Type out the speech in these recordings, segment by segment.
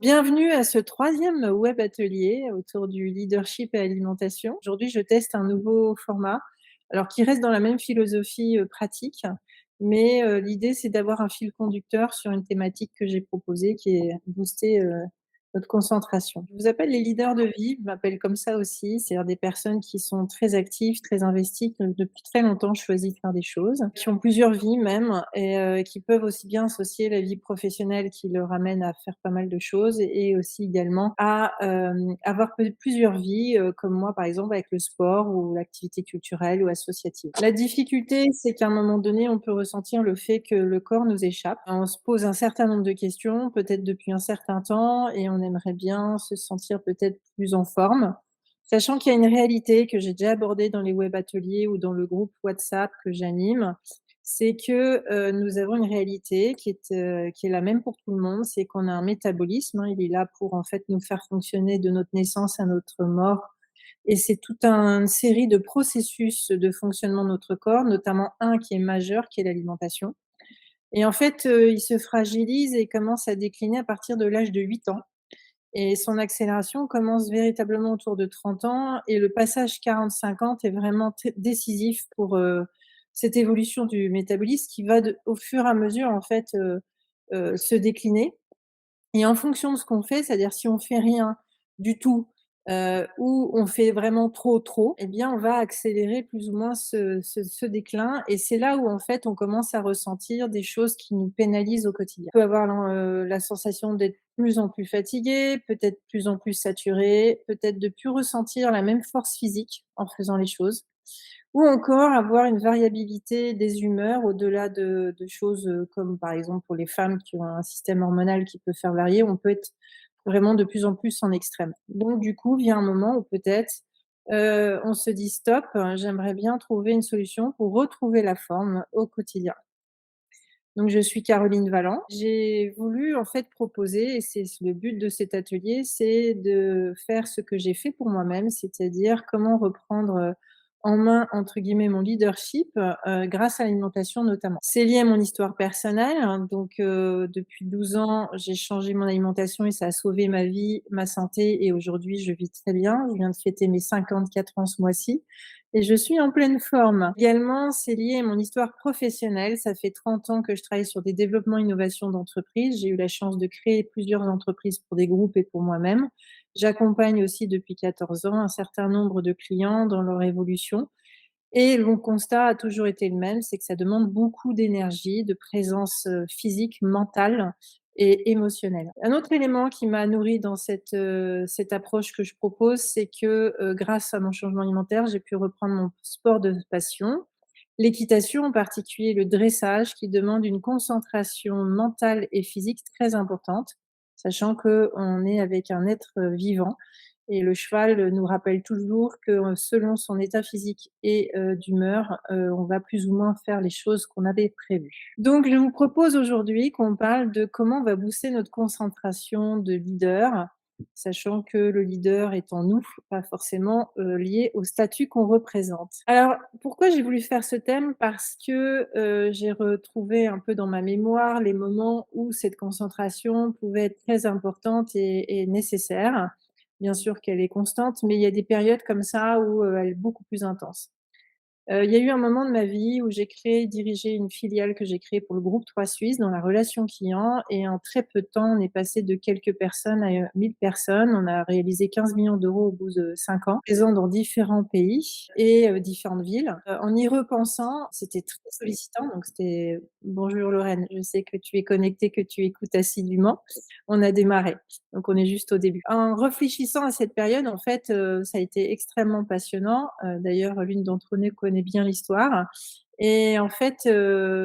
Bienvenue à ce troisième web atelier autour du leadership et alimentation. Aujourd'hui, je teste un nouveau format, alors qui reste dans la même philosophie pratique, mais l'idée, c'est d'avoir un fil conducteur sur une thématique que j'ai proposée, qui est booster notre concentration. Je vous appelle les leaders de vie, je m'appelle comme ça aussi, c'est-à-dire des personnes qui sont très actives, très investies, qui depuis très longtemps choisissent de faire des choses, qui ont plusieurs vies même, et qui peuvent aussi bien associer la vie professionnelle qui leur amène à faire pas mal de choses et aussi également à avoir plusieurs vies, comme moi par exemple avec le sport ou l'activité culturelle ou associative. La difficulté, c'est qu'à un moment donné, on peut ressentir le fait que le corps nous échappe. On se pose un certain nombre de questions, peut-être depuis un certain temps, et on aimerait bien se sentir peut-être plus en forme. Sachant qu'il y a une réalité que j'ai déjà abordée dans les web ateliers ou dans le groupe WhatsApp que j'anime, c'est que, nous avons une réalité qui est la même pour tout le monde, c'est qu'on a un métabolisme, hein. Il est là pour, en fait, nous faire fonctionner de notre naissance à notre mort, et c'est toute une série de processus de fonctionnement de notre corps, notamment un qui est majeur, qui est l'alimentation, et en fait, il se fragilise et commence à décliner à partir de l'âge de 8 ans, et son accélération commence véritablement autour de 30 ans, et le passage 40-50 est vraiment décisif pour cette évolution du métabolisme qui va au fur et à mesure en fait se décliner. Et en fonction de ce qu'on fait, c'est-à-dire si on fait rien du tout, ou on fait vraiment trop, trop, eh bien, on va accélérer plus ou moins ce déclin, et c'est là où, en fait, on commence à ressentir des choses qui nous pénalisent au quotidien. On peut avoir la sensation d'être de plus en plus fatigué, peut-être de plus en plus saturé, peut-être de plus ressentir la même force physique en faisant les choses, ou encore avoir une variabilité des humeurs au-delà de choses, comme par exemple pour les femmes qui ont un système hormonal qui peut faire varier, on peut être vraiment de plus en plus en extrême. Donc du coup, vient un moment où peut-être, on se dit: «Stop, j'aimerais bien trouver une solution pour retrouver la forme au quotidien». Donc je suis Caroline Valland. J'ai voulu en fait proposer, et c'est le but de cet atelier, c'est de faire ce que j'ai fait pour moi-même, c'est-à-dire comment reprendre, en main entre guillemets «mon leadership», grâce à l'alimentation notamment. C'est lié à mon histoire personnelle, hein, donc depuis 12 ans, j'ai changé mon alimentation et ça a sauvé ma vie, ma santé, et aujourd'hui je vis très bien. Je viens de fêter mes 54 ans ce mois-ci et je suis en pleine forme. Également, c'est lié à mon histoire professionnelle. Ça fait 30 ans que je travaille sur des développements innovations d'entreprises. J'ai eu la chance de créer plusieurs entreprises pour des groupes et pour moi-même. J'accompagne aussi depuis 14 ans un certain nombre de clients dans leur évolution. Et mon constat a toujours été le même, c'est que ça demande beaucoup d'énergie, de présence, physique, mentale et émotionnelle. Un autre élément qui m'a nourrie dans cette approche que je propose, c'est que, grâce à mon changement alimentaire, j'ai pu reprendre mon sport de passion, l'équitation, en particulier le dressage, qui demande une concentration mentale et physique très importante, sachant qu'on est avec un être vivant, et le cheval nous rappelle toujours que, selon son état physique et d'humeur, on va plus ou moins faire les choses qu'on avait prévues. Donc je vous propose aujourd'hui qu'on parle de comment on va booster notre concentration de leader, sachant que le leader est en nous, pas forcément, lié au statut qu'on représente. Alors, pourquoi j'ai voulu faire ce thème? Parce que, j'ai retrouvé un peu dans ma mémoire les moments où cette concentration pouvait être très importante et nécessaire. Bien sûr qu'elle est constante, mais il y a des périodes comme ça où, elle est beaucoup plus intense. Il y a eu un moment de ma vie où j'ai créé et dirigé une filiale que j'ai créée pour le groupe 3 Suisse dans la relation client, et en très peu de temps, on est passé de quelques personnes à 1 personnes. On a réalisé 15 millions d'euros au bout de 5 ans, présents dans différents pays et différentes villes. En y repensant, c'était très sollicitant, donc c'était bonjour Lorraine, je sais que tu es connectée, que tu écoutes assidûment. On a démarré, donc on est juste au début. En réfléchissant à cette période, en fait, ça a été extrêmement passionnant. D'ailleurs, l'une d'entre nous connaît bien l'histoire, et en fait,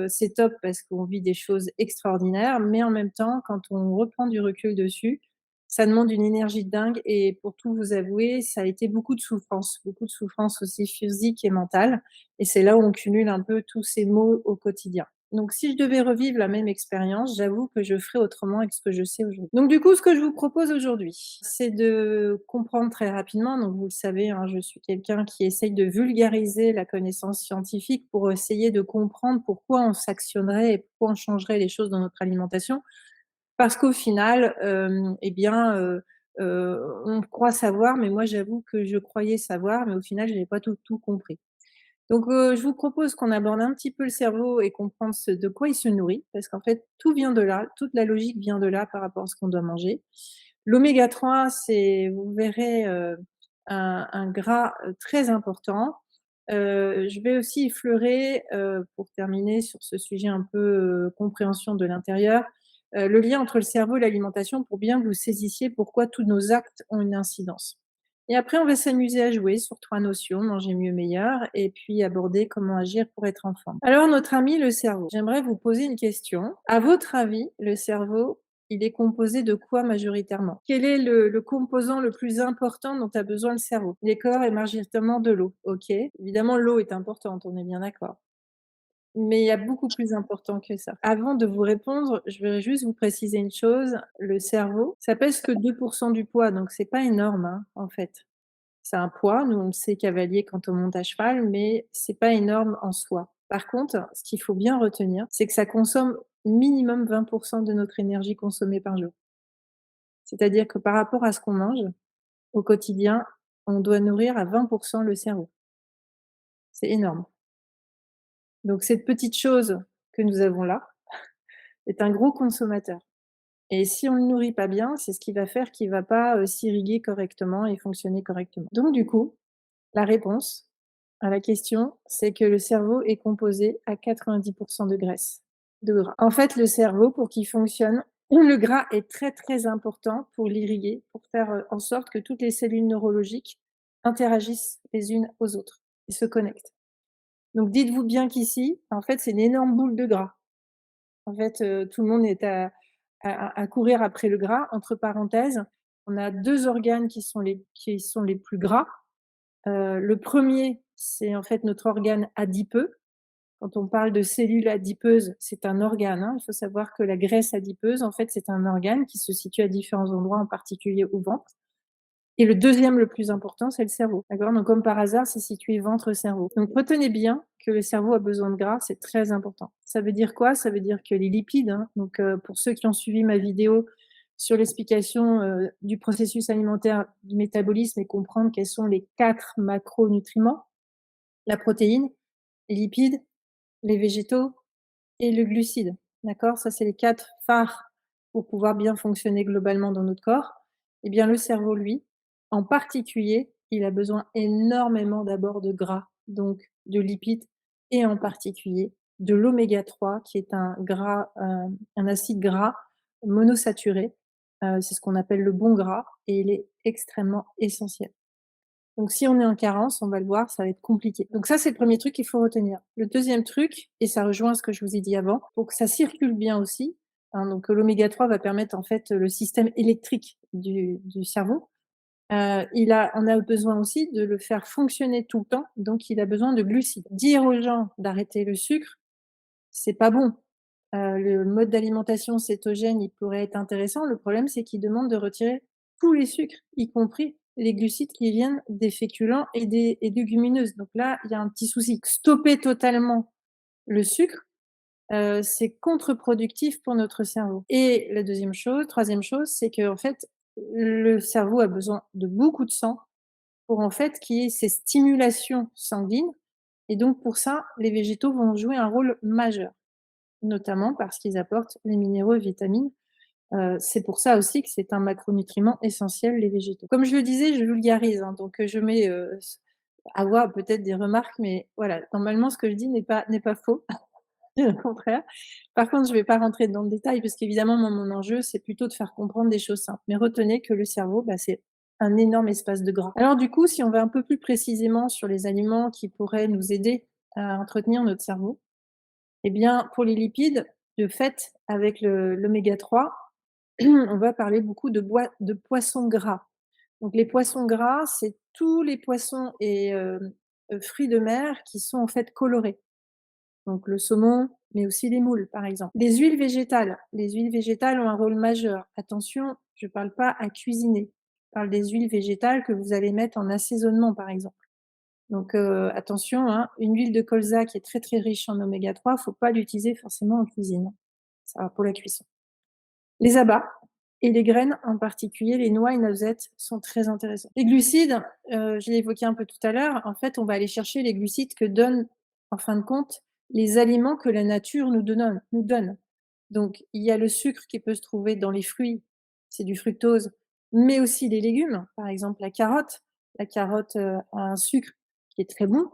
c'est top parce qu'on vit des choses extraordinaires, mais en même temps, quand on reprend du recul dessus, ça demande une énergie de dingue, et pour tout vous avouer, ça a été beaucoup de souffrance aussi physique et mentale, et c'est là où on cumule un peu tous ces maux au quotidien. Donc si je devais revivre la même expérience, j'avoue que je ferais autrement avec ce que je sais aujourd'hui. Donc du coup, ce que je vous propose aujourd'hui, c'est de comprendre très rapidement, donc vous le savez, hein, je suis quelqu'un qui essaye de vulgariser la connaissance scientifique pour essayer de comprendre pourquoi on s'actionnerait et pourquoi on changerait les choses dans notre alimentation. Parce qu'au final, et bien, on croit savoir, mais moi j'avoue que je croyais savoir, mais au final, je n'avais pas tout compris. Donc, je vous propose qu'on aborde un petit peu le cerveau et comprendre de quoi il se nourrit, parce qu'en fait, tout vient de là, toute la logique vient de là par rapport à ce qu'on doit manger. L'oméga 3, c'est, vous verrez, un gras, très important. Je vais aussi effleurer, pour terminer sur ce sujet un peu, compréhension de l'intérieur, le lien entre le cerveau et l'alimentation pour bien que vous saisissiez pourquoi tous nos actes ont une incidence. Et après, on va s'amuser à jouer sur 3 notions, manger mieux, meilleur, et puis aborder comment agir pour être en forme. Alors, notre ami le cerveau, j'aimerais vous poser une question. À votre avis, le cerveau, il est composé de quoi majoritairement? Quel est le composant le plus important dont a besoin le cerveau? Les corps et majoritairement de l'eau, OK. Évidemment, l'eau est importante, on est bien d'accord. Mais il y a beaucoup plus important que ça. Avant de vous répondre, je voudrais juste vous préciser une chose, le cerveau, ça pèse que 2 du poids, donc c'est pas énorme, hein, en fait. C'est un poids, nous on le sait cavalier quand on monte à cheval, mais c'est pas énorme en soi. Par contre, ce qu'il faut bien retenir, c'est que ça consomme minimum 20 de notre énergie consommée par jour. C'est-à-dire que par rapport à ce qu'on mange au quotidien, on doit nourrir à 20 le cerveau. C'est énorme. Donc cette petite chose que nous avons là est un gros consommateur. Et si on ne le nourrit pas bien, c'est ce qui va faire qu'il va pas, s'irriguer correctement et fonctionner correctement. Donc du coup, la réponse à la question, c'est que le cerveau est composé à 90 de graisse, de gras. En fait, le cerveau, pour qu'il fonctionne, le gras est très, très important pour l'irriguer, pour faire, en sorte que toutes les cellules neurologiques interagissent les unes aux autres et se connectent. Donc dites-vous bien qu'ici, en fait, c'est une énorme boule de gras. En fait, tout le monde est à courir après le gras. Entre parenthèses, on a 2 organes qui sont les plus gras. Le premier, c'est en fait notre organe adipeux. Quand on parle de cellules adipeuses, c'est un organe, hein. Il faut savoir que la graisse adipeuse, en fait, c'est un organe qui se situe à différents endroits, en particulier au ventre. Et le deuxième le plus important, c'est le cerveau, d'accord? Donc comme par hasard, c'est situé ventre-cerveau. Donc retenez bien que le cerveau a besoin de gras, c'est très important. Ça veut dire quoi? Ça veut dire que les lipides, hein, donc pour ceux qui ont suivi ma vidéo sur l'explication, du processus alimentaire, du métabolisme et comprendre quels sont les 4 macronutriments, la protéine, les lipides, les végétaux et le glucide, d'accord? Ça, c'est les 4 phares pour pouvoir bien fonctionner globalement dans notre corps. Eh bien, le cerveau, lui, en particulier, il a besoin énormément d'abord de gras, donc de lipides et en particulier de l'oméga 3 qui est un gras, un acide gras monosaturé, c'est ce qu'on appelle le bon gras et il est extrêmement essentiel. Donc si on est en carence, on va le voir, ça va être compliqué. Donc ça, c'est le premier truc qu'il faut retenir. Le deuxième truc, et ça rejoint ce que je vous ai dit avant, pour que ça circule bien aussi, hein, donc l'oméga 3 va permettre en fait le système électrique du cerveau. On a besoin aussi de le faire fonctionner tout le temps, donc il a besoin de glucides. Dire aux gens d'arrêter le sucre, c'est pas bon. Le mode d'alimentation cétogène, il pourrait être intéressant. Le problème, c'est qu'il demande de retirer tous les sucres, y compris les glucides qui viennent des féculents et des légumineuses. Donc là, il y a un petit souci. Stopper totalement le sucre, c'est contre-productif pour notre cerveau. Et la deuxième chose, troisième chose, c'est qu'en fait, le cerveau a besoin de beaucoup de sang pour en fait qu'il y ait ces stimulations sanguines. Et donc pour ça, les végétaux vont jouer un rôle majeur, notamment parce qu'ils apportent les minéraux et vitamines. C'est pour ça aussi que c'est un macronutriment essentiel, les végétaux. Comme je le disais, je vulgarise, hein, donc je mets, avoir peut-être des remarques, mais voilà, normalement ce que je dis n'est pas faux, au contraire. Par contre, je ne vais pas rentrer dans le détail parce qu'évidemment, moi, mon enjeu, c'est plutôt de faire comprendre des choses simples. Mais retenez que le cerveau, bah, c'est un énorme espace de gras. Alors du coup, si on va un peu plus précisément sur les aliments qui pourraient nous aider à entretenir notre cerveau, eh bien, pour les lipides, de fait, avec l'oméga 3, on va parler beaucoup de poissons gras. Donc les poissons gras, c'est tous les poissons et fruits de mer qui sont en fait colorés. Donc le saumon, mais aussi les moules, par exemple. Les huiles végétales ont un rôle majeur. Attention, je ne parle pas à cuisiner. Je parle des huiles végétales que vous allez mettre en assaisonnement, par exemple. Donc attention, hein, une huile de colza qui est très, très riche en oméga 3, faut pas l'utiliser forcément en cuisine. Ça va pour la cuisson. Les abats et les graines, en particulier les noix et noisettes, sont très intéressants. Les glucides, je l'ai évoqué un peu tout à l'heure, en fait, on va aller chercher les glucides que donnent, en fin de compte, les aliments que la nature nous donne. Donc il y a le sucre qui peut se trouver dans les fruits, c'est du fructose, mais aussi les légumes, par exemple la carotte. La carotte, a un sucre qui est très bon,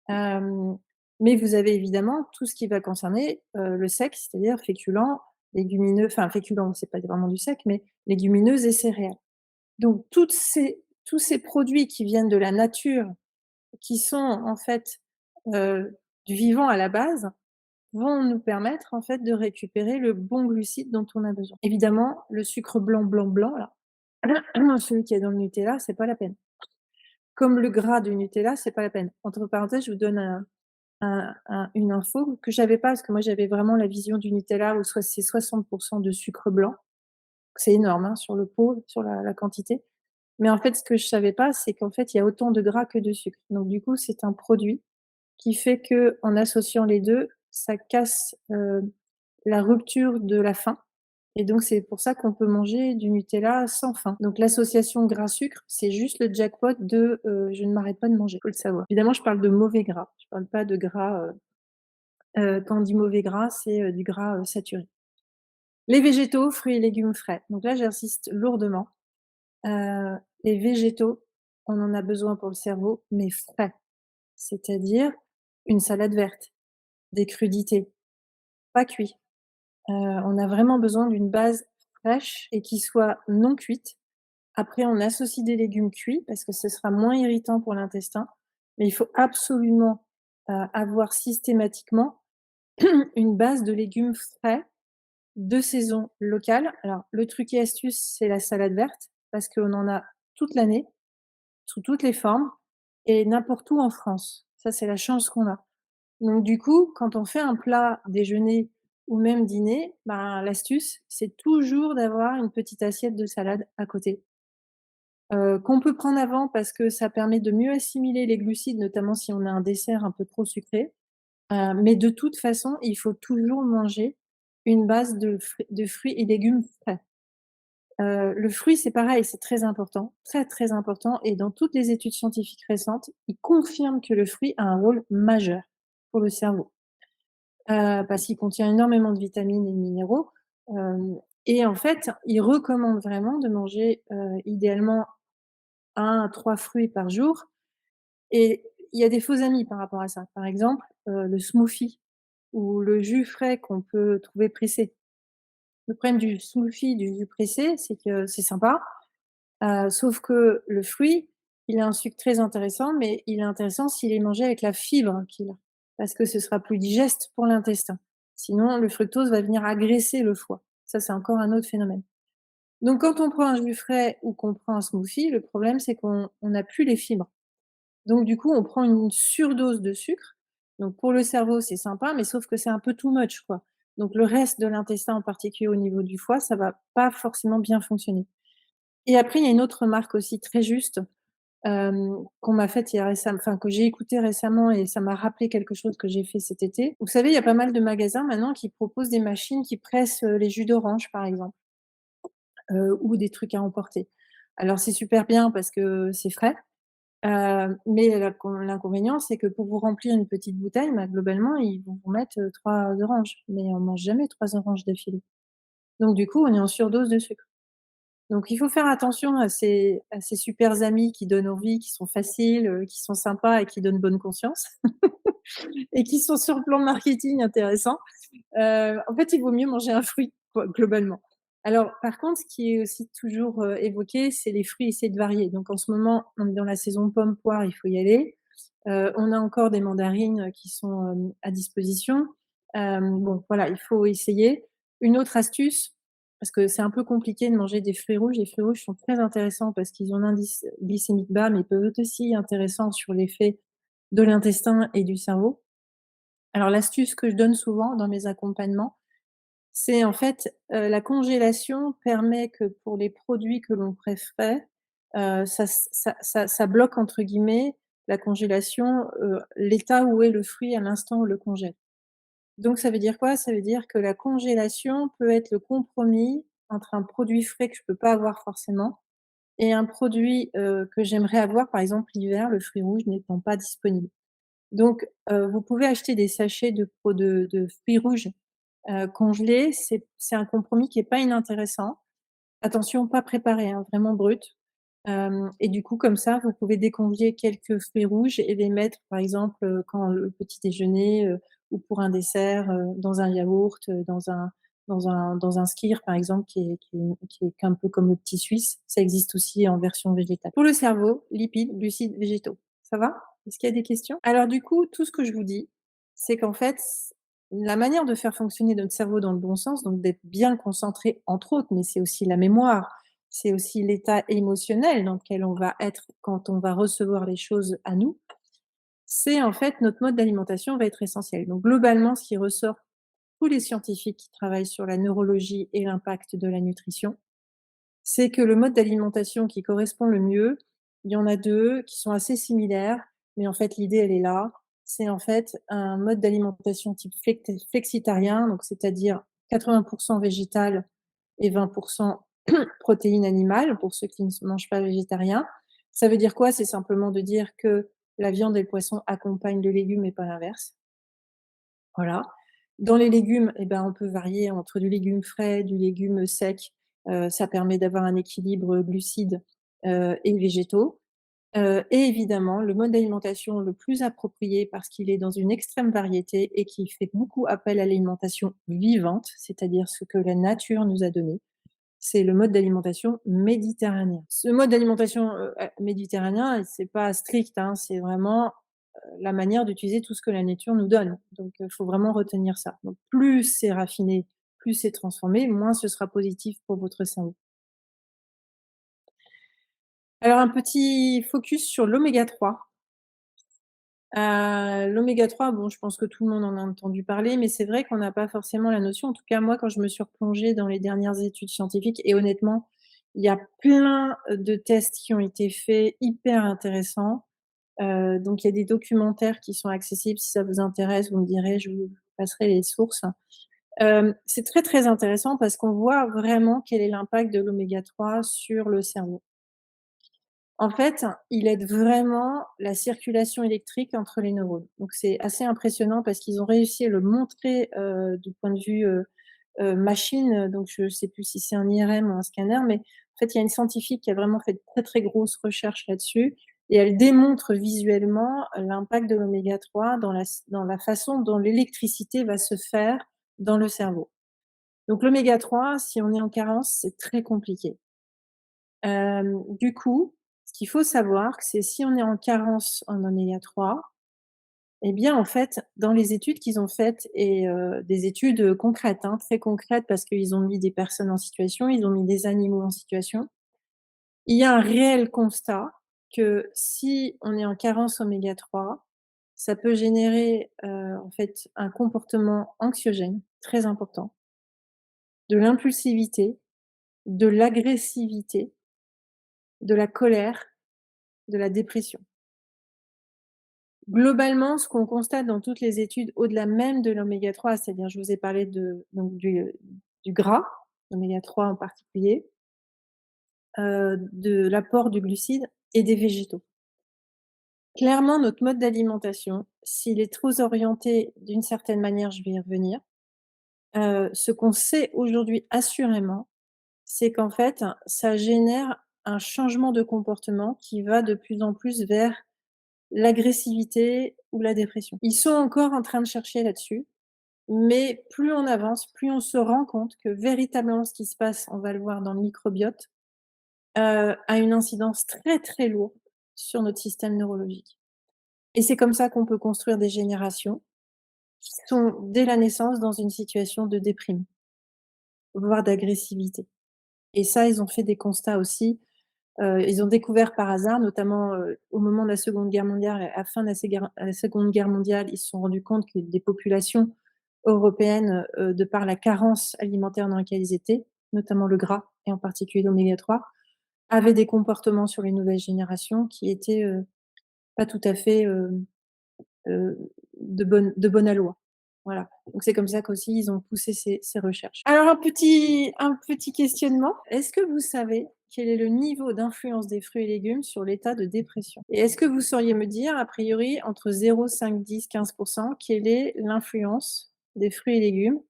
hem, mais vous avez évidemment tout ce qui va concerner, le sec, c'est-à-dire féculents, légumineux, enfin féculents, c'est pas vraiment du sec, mais légumineuses et céréales. Donc tous ces produits qui viennent de la nature, qui sont en fait, du vivant à la base, vont nous permettre en fait de récupérer le bon glucide dont on a besoin. Évidemment, le sucre blanc, blanc, blanc là, celui qui est dans le Nutella, c'est pas la peine. Comme le gras du Nutella, c'est pas la peine. Entre parenthèses, je vous donne une info que j'avais pas, parce que moi j'avais vraiment la vision du Nutella où c'est 60 de sucre blanc. C'est énorme, hein, sur le pot, sur la quantité. Mais en fait, ce que je savais pas, c'est qu'en fait, il y a autant de gras que de sucre. Donc du coup, c'est un produit qui fait qu'en associant les 2, ça casse, la rupture de la faim, et donc c'est pour ça qu'on peut manger du Nutella sans faim. Donc l'association gras-sucre, c'est juste le jackpot de, je ne m'arrête pas de manger, faut le savoir. Évidemment, je parle de mauvais gras, je parle pas de gras, quand on dit mauvais gras, c'est, du gras, saturé. Les végétaux, fruits et légumes frais. Donc là, j'insiste lourdement. Les végétaux, on en a besoin pour le cerveau, mais frais, c'est-à-dire une salade verte, des crudités, pas cuits. On a vraiment besoin d'une base fraîche et qui soit non cuite. Après, on associe des légumes cuits parce que ce sera moins irritant pour l'intestin, mais il faut absolument, avoir systématiquement une base de légumes frais, de saison locale. Alors le truc et astuce, c'est la salade verte parce qu'on en a toute l'année, sous toutes les formes et n'importe où en France. Ça, c'est la chance qu'on a. Donc du coup, quand on fait un plat déjeuner ou même dîner, ben, l'astuce, c'est toujours d'avoir une petite assiette de salade à côté, qu'on peut prendre avant parce que ça permet de mieux assimiler les glucides, notamment si on a un dessert un peu trop sucré. Mais de toute façon, il faut toujours manger une base de fruits et légumes frais. Le fruit, c'est pareil, c'est très important, très, très important, et dans toutes les études scientifiques récentes, ils confirment que le fruit a un rôle majeur pour le cerveau. Parce qu'il contient énormément de vitamines et de minéraux, hem et en fait, ils recommandent vraiment de manger, idéalement 1 à 3 fruits par jour, et il y a des faux amis par rapport à ça. Par exemple, le smoothie ou le jus frais qu'on peut trouver pressé. Le problème du smoothie, du jus pressé, c'est que c'est sympa, sauf que le fruit, il a un sucre très intéressant, mais il est intéressant s'il est mangé avec la fibre qu'il a, parce que ce sera plus digeste pour l'intestin. Sinon, le fructose va venir agresser le foie. Ça, c'est encore un autre phénomène. Donc quand on prend un jus frais ou qu'on prend un smoothie, le problème, c'est qu'on n'a plus les fibres. Donc du coup, on prend une surdose de sucre. Donc pour le cerveau, c'est sympa, mais sauf que c'est un peu too much, quoi. Donc le reste de l'intestin, en particulier au niveau du foie, ça va pas forcément bien fonctionner. Et après, il y a une autre remarque aussi très juste, qu'on m'a faite il y a récem enfin que j'ai écoutée récemment, et ça m'a rappelé quelque chose que j'ai fait cet été. Vous savez, il y a pas mal de magasins maintenant qui proposent des machines qui pressent, les jus d'orange, par exemple, ou des trucs à emporter. Alors c'est super bien parce que c'est frais, mais l'inconvénient, c'est que pour vous remplir une petite bouteille, bah, globalement, ils vont vous mettre, 3 oranges, mais on mange jamais 3 oranges d'affilée. Donc du coup, on est en surdose de sucre. Donc il faut faire attention à ces supers amis qui donnent envie, qui sont faciles, qui sont sympas et qui donnent bonne conscience et qui sont sur le plan marketing intéressants. En fait, il vaut mieux manger un fruit, quoi, globalement. Alors par contre, ce qui est aussi toujours, évoqué, c'est les fruits, essayer de varier. Donc en ce moment, on est dans la saison pomme, poire, il faut y aller. On a encore des mandarines, qui sont, à disposition. Bon voilà, il faut essayer. Une autre astuce, parce que c'est un peu compliqué de manger des fruits rouges. Les fruits rouges sont très intéressants parce qu'ils ont un indice glycémique bas, mais ils peuvent être aussi intéressants sur l'effet de l'intestin et du cerveau. Alors l'astuce que je donne souvent dans mes accompagnements, c'est en fait, la congélation permet que pour les produits que l'on préfère, ça «bloque» entre guillemets la congélation, l'état où est le fruit à l'instant où on le congèle. Donc ça veut dire quoi? Ça veut dire que la congélation peut être le compromis entre un produit frais que je peux pas avoir forcément et un produit, que j'aimerais avoir, par exemple l'hiver, le fruit rouge n'étant pas disponible. Donc, vous pouvez acheter des sachets de fruits rouges, congelés. C'est un compromis qui est pas inintéressant. Attention, pas préparé, hein, vraiment brut. Et du coup, comme ça, vous pouvez décongeler quelques fruits rouges et les mettre, par exemple, quand le petit déjeuner, ou pour un dessert, dans un yaourt, dans un skyr, par exemple, qui est un peu comme le petit suisse. Ça existe aussi en version végétale. Pour le cerveau, lipides, glucides, végétaux. Ça va? Est-ce qu'il y a des questions? Alors du coup, tout ce que je vous dis, c'est qu'en fait, la manière de faire fonctionner notre cerveau dans le bon sens, donc d'être bien concentré entre autres, mais c'est aussi la mémoire, c'est aussi l'état émotionnel dans lequel on va être quand on va recevoir les choses à nous. C'est en fait notre mode d'alimentation va être essentiel. Donc globalement, ce qui ressort, tous les scientifiques qui travaillent sur la neurologie et l'impact de la nutrition, c'est que le mode d'alimentation qui correspond le mieux, il y en a 2 qui sont assez similaires, mais en fait l'idée elle est là. C'est en fait un mode d'alimentation type flexitarien, donc c'est-à-dire 80 végétal et 20 protéines animales pour ceux qui ne mangent pas végétarien. Ça veut dire quoi? C'est simplement de dire que la viande et le poisson accompagnent le légume et pas l'inverse. Voilà. Dans les légumes, eh ben, on peut varier entre du légume frais, du légume sec, ça permet d'avoir un équilibre, glucides, et végétaux. Et évidemment, le mode d'alimentation le plus approprié parce qu'il est dans une extrême variété et qui fait beaucoup appel à l'alimentation vivante, c'est-à-dire ce que la nature nous a donné, c'est le mode d'alimentation méditerranéen. Ce mode d'alimentation, méditerranéen, c'est pas strict, hein, c'est vraiment, la manière d'utiliser tout ce que la nature nous donne. Donc, faut vraiment retenir ça. Donc plus c'est raffiné, plus c'est transformé, moins ce sera positif pour votre cerveau. Alors un petit focus sur l'oméga 3. L'oméga 3, bon, je pense que tout le monde en a entendu parler, mais c'est vrai qu'on n'a pas forcément la notion. En tout cas, moi, quand je me suis replongée dans les dernières études scientifiques et honnêtement, il y a plein, de tests qui ont été faits, hyper intéressants. Donc il y a des documentaires qui sont accessibles. Si ça vous intéresse, vous me direz, je vous passerai les sources. C'est très, très intéressant parce qu'on voit vraiment quel est l'impact de l'oméga 3 sur le cerveau. En fait, il aide vraiment la circulation électrique entre les neurones. Donc c'est assez impressionnant parce qu'ils ont réussi à le montrer, du point de vue, machine, donc je ne sais plus si c'est un IRM ou un scanner, mais en fait, il y a une scientifique qui a vraiment fait de très, très grosses recherches là-dessus et elle démontre visuellement l'impact de l'oméga 3 dans la façon dont l'électricité va se faire dans le cerveau. Donc l'oméga 3, si on est en carence, c'est très compliqué. Du coup, ce qu'il faut savoir, c'est si on est en carence en oméga 3, eh bien, en fait, dans les études qu'ils ont faites et des études, concrètes, hein, très concrètes parce qu'ils ont mis des personnes en situation, ils ont mis des animaux en situation. Il y a un réel constat que si on est en carence oméga 3, ça peut générer, en fait, un comportement anxiogène très important, de l'impulsivité, de l'agressivité, de la colère, de la dépression. Globalement, ce qu'on constate dans toutes les études, au-delà même de l'oméga 3, c'est-à-dire je vous ai parlé de donc du gras, l'oméga 3 en particulier, de l'apport du glucide et des végétaux. Clairement, notre mode d'alimentation, s'il est trop orienté d'une certaine manière, je vais y revenir, ce qu'on sait aujourd'hui assurément, c'est qu'en fait, ça génère un changement de comportement qui va de plus en plus vers l'agressivité ou la dépression. Ils sont encore en train de chercher là-dessus. Mais plus on avance, plus on se rend compte que véritablement ce qui se passe, on va le voir dans le microbiote, a une incidence très, très lourde sur notre système neurologique. Et c'est comme ça qu'on peut construire des générations qui sont, dès la naissance, dans une situation de déprime, voire d'agressivité. Et ça, ils ont fait des constats aussi. Ils ont découvert par hasard, notamment, au moment de la Seconde Guerre mondiale, à la fin de la Seconde Guerre mondiale, ils se sont rendus compte que des populations européennes, de par la carence alimentaire dans laquelle ils étaient, notamment le gras et en particulier l'oméga 3, avaient des comportements sur les nouvelles générations qui étaient, pas tout à fait, de bonne aloi. Voilà, donc c'est comme ça qu'aussi ils ont poussé ces recherches. Alors un petit questionnement, est-ce que vous savez quel est le niveau d'influence des fruits et légumes sur l'état de dépression? Et est-ce que vous sauriez me dire, a priori, entre 0, 5, 10, 15, quelle est l'influence des fruits et légumes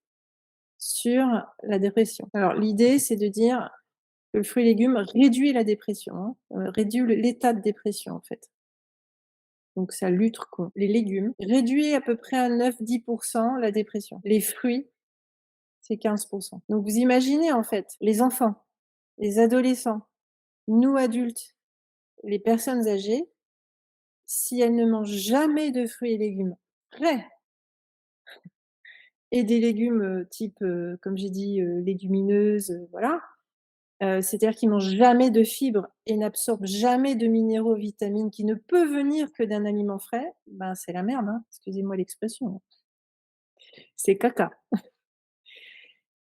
sur la dépression? Alors l'idée, c'est de dire que le fruit et légumes réduit la dépression, hein, réduit l'état de dépression, en fait. Donc ça lutte contre les légumes, réduit à peu près à 9-10 la dépression. Les fruits, c'est 15. Donc vous imaginez, en fait, les enfants, les adolescents, nous adultes, les personnes âgées, si elles ne mangent jamais de fruits et légumes frais et des légumes, type, comme j'ai dit, légumineuses, voilà, c'est-à-dire qu'ils mangent jamais de fibres et n'absorbent jamais de minéraux, vitamines qui ne peut venir que d'un aliment frais, ben, c'est la merde, hein, excusez-moi l'expression, c'est caca.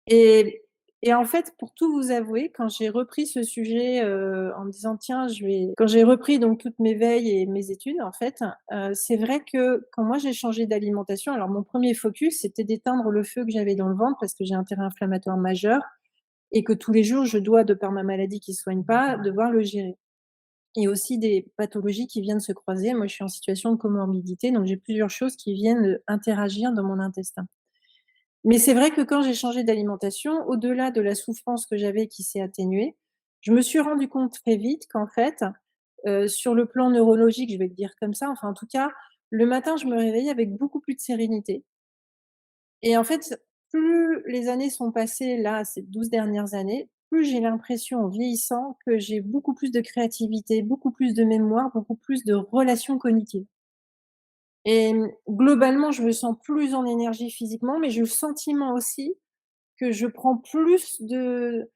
Et et en fait, pour tout vous avouer, quand j'ai repris ce sujet, en me disant: «Tiens, je vais» quand j'ai repris donc toutes mes veilles et mes études, en fait, c'est vrai que quand moi j'ai changé d'alimentation, alors mon premier focus, c'était d'éteindre le feu que j'avais dans le ventre parce que j'ai un terrain inflammatoire majeur et que tous les jours je dois, de par ma maladie qui soigne pas, devoir le gérer. Et aussi des pathologies qui viennent se croiser. Moi, je suis en situation de comorbidité, donc j'ai plusieurs choses qui viennent, interagir dans mon intestin. Mais c'est vrai que quand j'ai changé d'alimentation, au-delà de la souffrance que j'avais qui s'est atténuée, je me suis rendu compte très vite qu'en fait, sur le plan neurologique, je vais le dire comme ça, enfin en tout cas, le matin, je me réveillais avec beaucoup plus de sérénité et en fait, plus les années sont passées là, ces 12 dernières années, plus j'ai l'impression en vieillissant que j'ai beaucoup plus de créativité, beaucoup plus de mémoire, beaucoup plus de relations cognitives et globalement, je me sens plus en énergie physiquement, mais j'ai le sentiment aussi que je prends plus de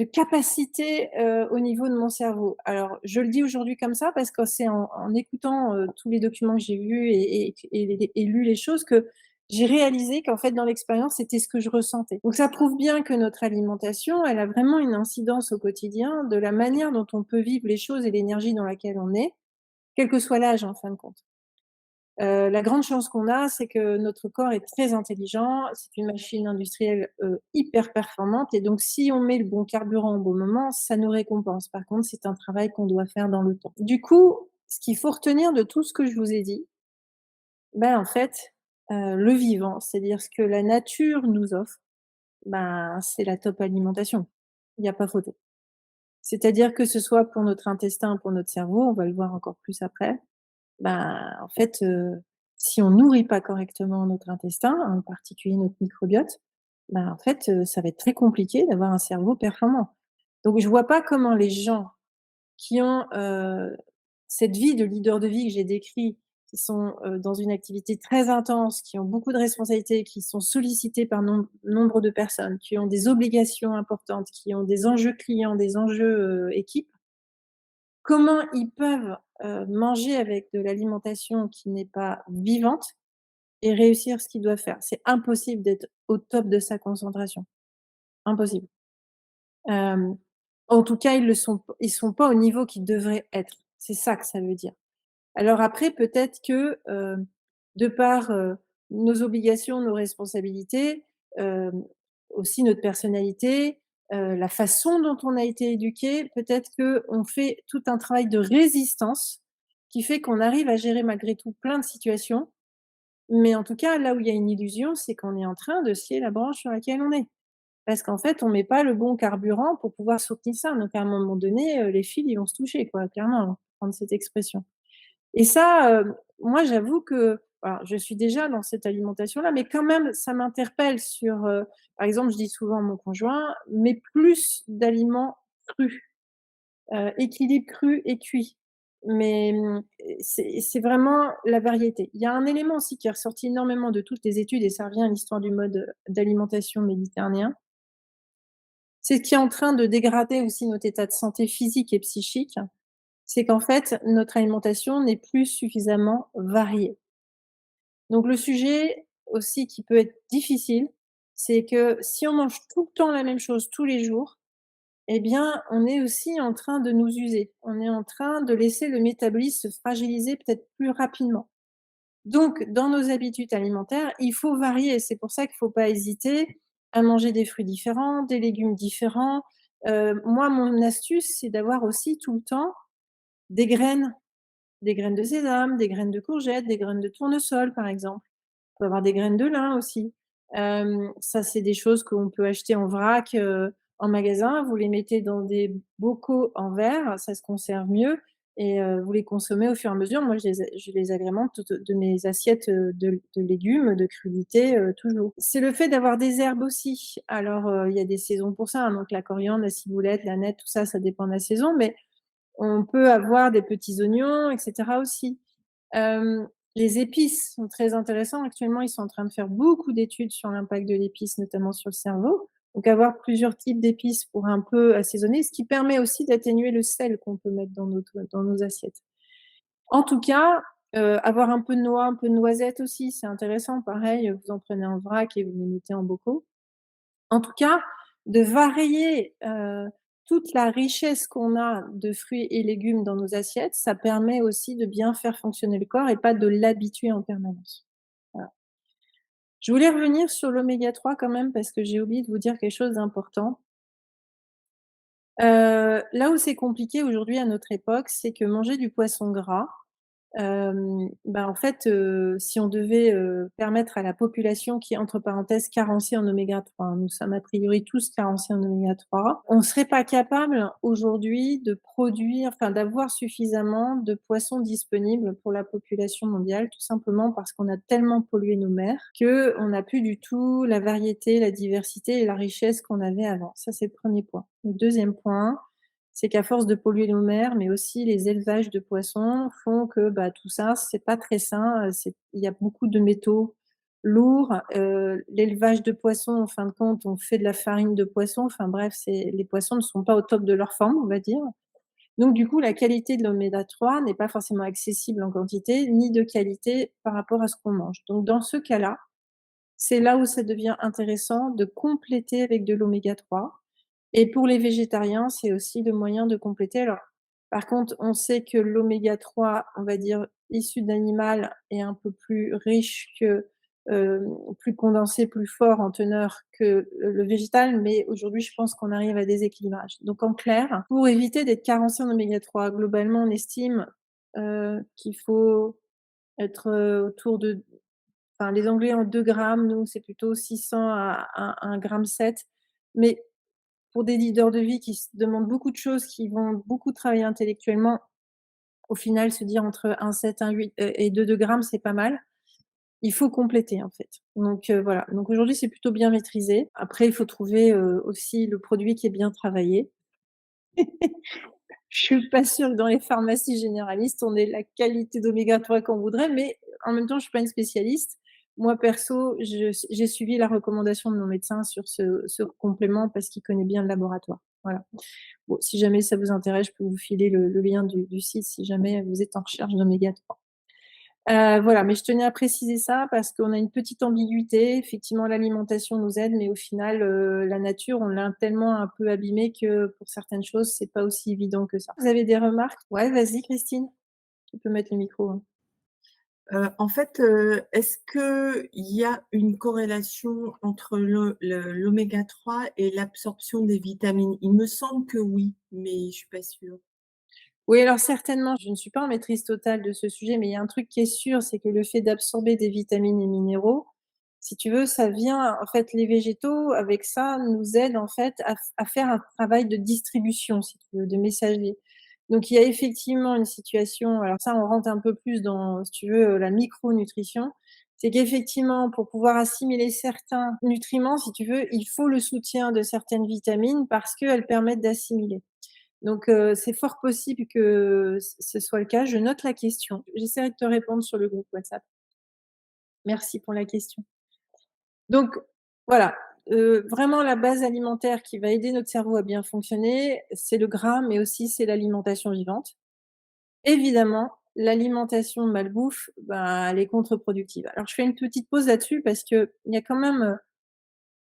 capacité, au niveau de mon cerveau. Alors, je le dis aujourd'hui comme ça parce que c'est en écoutant, tous les documents que j'ai vus et lu les choses que j'ai réalisé qu'en fait, dans l'expérience, c'était ce que je ressentais. Donc ça prouve bien que notre alimentation, elle a vraiment une incidence au quotidien de la manière dont on peut vivre les choses et l'énergie dans laquelle on est, quel que soit l'âge en fin de compte. La grande chance qu'on a, c'est que notre corps est très intelligent, c'est une machine industrielle, hyper performante et donc si on met le bon carburant au bon moment, ça nous récompense. Par contre, c'est un travail qu'on doit faire dans le temps. Du coup, ce qu'il faut retenir de tout ce que je vous ai dit, ben, en fait, le vivant, c'est-à-dire ce que la nature nous offre, ben, c'est la top alimentation. Il y a pas photo. C'est-à-dire que ce soit pour notre intestin, pour notre cerveau, on va le voir encore plus après, bah, en fait, si on nourrit pas correctement notre intestin, en particulier notre microbiote, bah, en fait, ça va être très compliqué d'avoir un cerveau performant. Donc je vois pas comment les gens qui ont, cette vie de leader de vie que j'ai décrit, qui sont, dans une activité très intense, qui ont beaucoup de responsabilités, qui sont sollicités par nombre de personnes, qui ont des obligations importantes, qui ont des enjeux clients, des enjeux, équipe, comment ils peuvent, manger avec de l'alimentation qui n'est pas vivante et réussir ce qu'ils doivent faire? C'est impossible d'être au top de sa concentration, impossible. Hem, En tout cas, ils sont pas au niveau qu'ils devraient être. C'est ça que ça veut dire. Alors après, peut-être que, de par, nos obligations, nos responsabilités, hem, aussi notre personnalité, la façon dont on a été éduqué, peut-être qu'on fait tout un travail de résistance qui fait qu'on arrive à gérer malgré tout plein de situations. Mais en tout cas, là où il y a une illusion, c'est qu'on est en train de scier la branche sur laquelle on est. Parce qu'en fait, on met pas le bon carburant pour pouvoir soutenir ça. Donc à un moment donné, les fils, ils vont se toucher quoi, clairement, hein, pour prendre cette expression. Et ça, moi j'avoue que alors je suis déjà dans cette alimentation-là, mais quand même ça m'interpelle sur, par exemple, je dis souvent à mon conjoint: «Mais plus d'aliments crus, équilibre cru et cuit». Mais, c'est vraiment la variété. Il y a un élément aussi qui est ressorti énormément de toutes les études et ça revient à l'histoire du mode, d'alimentation méditerranéen. C'est ce qui est en train de dégrader aussi notre état de santé physique et psychique, c'est qu'en fait, notre alimentation n'est plus suffisamment variée. Donc le sujet aussi qui peut être difficile, c'est que si on mange tout le temps la même chose tous les jours, eh bien, on est aussi en train de nous user. On est en train de laisser le métabolisme se fragiliser peut-être plus rapidement. Donc dans nos habitudes alimentaires, il faut varier. C'est pour ça qu'il ne faut pas hésiter à manger des fruits différents, des légumes différents. Moi, mon astuce, c'est d'avoir aussi tout le temps des graines. Des graines de sésame, des graines de courgettes, des graines de tournesol, par exemple. On peut avoir des graines de lin aussi. Ça, c'est des choses qu'on peut acheter en vrac, en magasin. Vous les mettez dans des bocaux en verre, ça se conserve mieux et vous les consommez au fur et à mesure. Moi, je les agrémente de mes assiettes, de légumes, de crudités, toujours. C'est le fait d'avoir des herbes aussi. Alors, il y a des saisons pour ça, hein, donc la coriandre, la ciboulette, l'aneth, tout ça, ça dépend de la saison, mais on peut avoir des petits oignons et cetera aussi. Hem, les épices sont très intéressants. Actuellement, ils sont en train de faire beaucoup d'études sur l'impact de l'épice, notamment sur le cerveau. Donc avoir plusieurs types d'épices pour un peu assaisonner, ce qui permet aussi d'atténuer le sel qu'on peut mettre dans nos assiettes. En tout cas, avoir un peu de noix, un peu de noisettes aussi, c'est intéressant. Pareil, vous en prenez en vrac et vous les mettez en bocaux. En tout cas, de varier, toute la richesse qu'on a de fruits et légumes dans nos assiettes, ça permet aussi de bien faire fonctionner le corps et pas de l'habituer en permanence. Voilà. Je voulais revenir sur l'oméga 3 quand même parce que j'ai oublié de vous dire quelque chose d'important. Là où c'est compliqué aujourd'hui à notre époque, c'est que manger du poisson gras, en fait, si on devait, permettre à la population qui est entre parenthèses carencée en oméga 3, hein, nous sommes a priori tous carencés en oméga 3, on ne serait pas capable aujourd'hui de produire, enfin d'avoir suffisamment de poissons disponibles pour la population mondiale, tout simplement parce qu'on a tellement pollué nos mers qu'on n'a plus du tout la variété, la diversité et la richesse qu'on avait avant. Ça, c'est le premier point. Le deuxième point, c'est qu'à force de polluer nos mers, mais aussi les élevages de poissons font que, bah, tout ça, c'est pas très sain, c'est il y a beaucoup de métaux lourds, l'élevage de poissons, en fin de compte, on fait de la farine de poisson, enfin bref, c'est les poissons ne sont pas au top de leur forme, on va dire. Donc du coup, la qualité de l'oméga 3 n'est pas forcément accessible en quantité, ni de qualité par rapport à ce qu'on mange. Donc dans ce cas-là, c'est là où ça devient intéressant de compléter avec de l'oméga 3 et pour les végétariens, c'est aussi le moyen de compléter. Alors, par contre, on sait que l'oméga 3, on va dire, issu d'animal est un peu plus riche que, plus condensé, plus fort en teneur que le végétal, mais aujourd'hui, je pense qu'on arrive à des équilibrages. Donc en clair, pour éviter d'être carencé en oméga 3, globalement, on estime, qu'il faut être, autour de enfin, les Anglais en 2 grammes, nous, c'est plutôt 600 à 1,7 g. Mais pour des leaders de vie qui se demandent beaucoup de choses, qui vont beaucoup travailler intellectuellement, au final, se dire entre 1,7, 1,8 et 2 grammes, c'est pas mal. Il faut compléter, en fait. Donc voilà. Donc aujourd'hui, c'est plutôt bien maîtrisé. Après, il faut trouver, aussi le produit qui est bien travaillé. Je suis pas sûre que dans les pharmacies généralistes, on ait la qualité d'oméga 3 qu'on voudrait, mais en même temps, je suis pas une spécialiste. Moi, perso, j'ai suivi la recommandation de mon médecin sur ce complément parce qu'il connaît bien le laboratoire. Voilà. Bon, si jamais ça vous intéresse, je peux vous filer le lien du site si jamais vous êtes en recherche d'oméga 3. Voilà, mais je tenais à préciser ça parce qu'on a une petite ambiguïté. Effectivement, l'alimentation nous aide, mais au final, la nature, on l'a tellement un peu abîmée que pour certaines choses, c'est pas aussi évident que ça. Vous avez des remarques? Ouais, vas-y Christine, tu peux mettre le micro, hein. En fait, est-ce qu'il y a une corrélation entre l'oméga 3 et l'absorption des vitamines? Il me semble que oui, mais je suis pas sûre. Oui, alors certainement, je ne suis pas en maîtrise totale de ce sujet, mais il y a un truc qui est sûr, c'est que le fait d'absorber des vitamines et minéraux, si tu veux, ça vient en fait, les végétaux avec ça nous aident en fait à faire un travail de distribution, si tu veux, de messager. Donc il y a effectivement une situation, alors ça, on rentre un peu plus dans, si tu veux, la micronutrition. C'est qu'effectivement, pour pouvoir assimiler certains nutriments, si tu veux, il faut le soutien de certaines vitamines parce qu'elles permettent d'assimiler. Donc c'est fort possible que ce soit le cas. Je note la question. J'essaierai de te répondre sur le groupe WhatsApp. Merci pour la question. Donc voilà, vraiment la base alimentaire qui va aider notre cerveau à bien fonctionner, c'est le gras, mais aussi c'est l'alimentation vivante. Évidemment, l'alimentation malbouffe, ben, elle est contre-productive. Alors je fais une petite pause là-dessus parce qu'il y a quand même,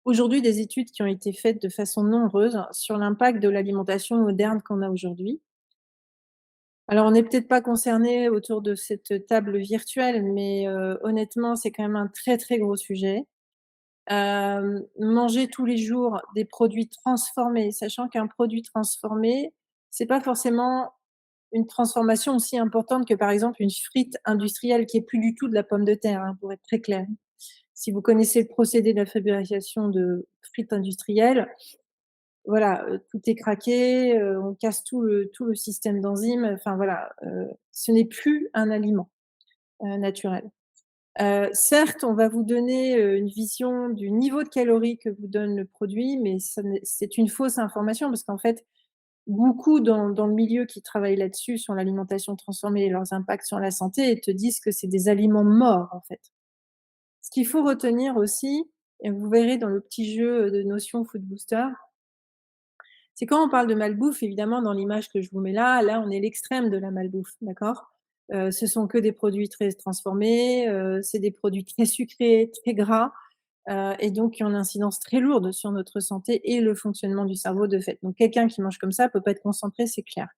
aujourd'hui des études qui ont été faites de façon nombreuse sur l'impact de l'alimentation moderne qu'on a aujourd'hui. Alors, on n'est peut-être pas concernés autour de cette table virtuelle, mais honnêtement, c'est quand même un très, très gros sujet. Manger tous les jours des produits transformés, sachant qu'un produit transformé, c'est pas forcément une transformation aussi importante que, par exemple, une frite industrielle qui est plus du tout de la pomme de terre, hein, pour être très clair. Si vous connaissez le procédé de la fabrication de frites industrielles, voilà, tout est craqué, on casse tout le système d'enzymes, enfin voilà, ce n'est plus un aliment, naturel. Certes, on va vous donner, une vision du niveau de calories que vous donne le produit, mais c'est une fausse information parce qu'en fait, beaucoup dans le milieu qui travaillent là-dessus, sur l'alimentation transformée et leurs impacts sur la santé, te disent que c'est des aliments morts, en fait. Ce qu'il faut retenir aussi, et vous verrez dans le petit jeu de notions Food Booster, c'est quand on parle de malbouffe, évidemment, dans l'image que je vous mets là, on est l'extrême de la malbouffe, d'accord? Ce sont que des produits très transformés, c'est des produits très sucrés, très gras, et donc qui ont une incidence très lourde sur notre santé et le fonctionnement du cerveau de fait. Donc quelqu'un qui mange comme ça peut pas être concentré, c'est clair.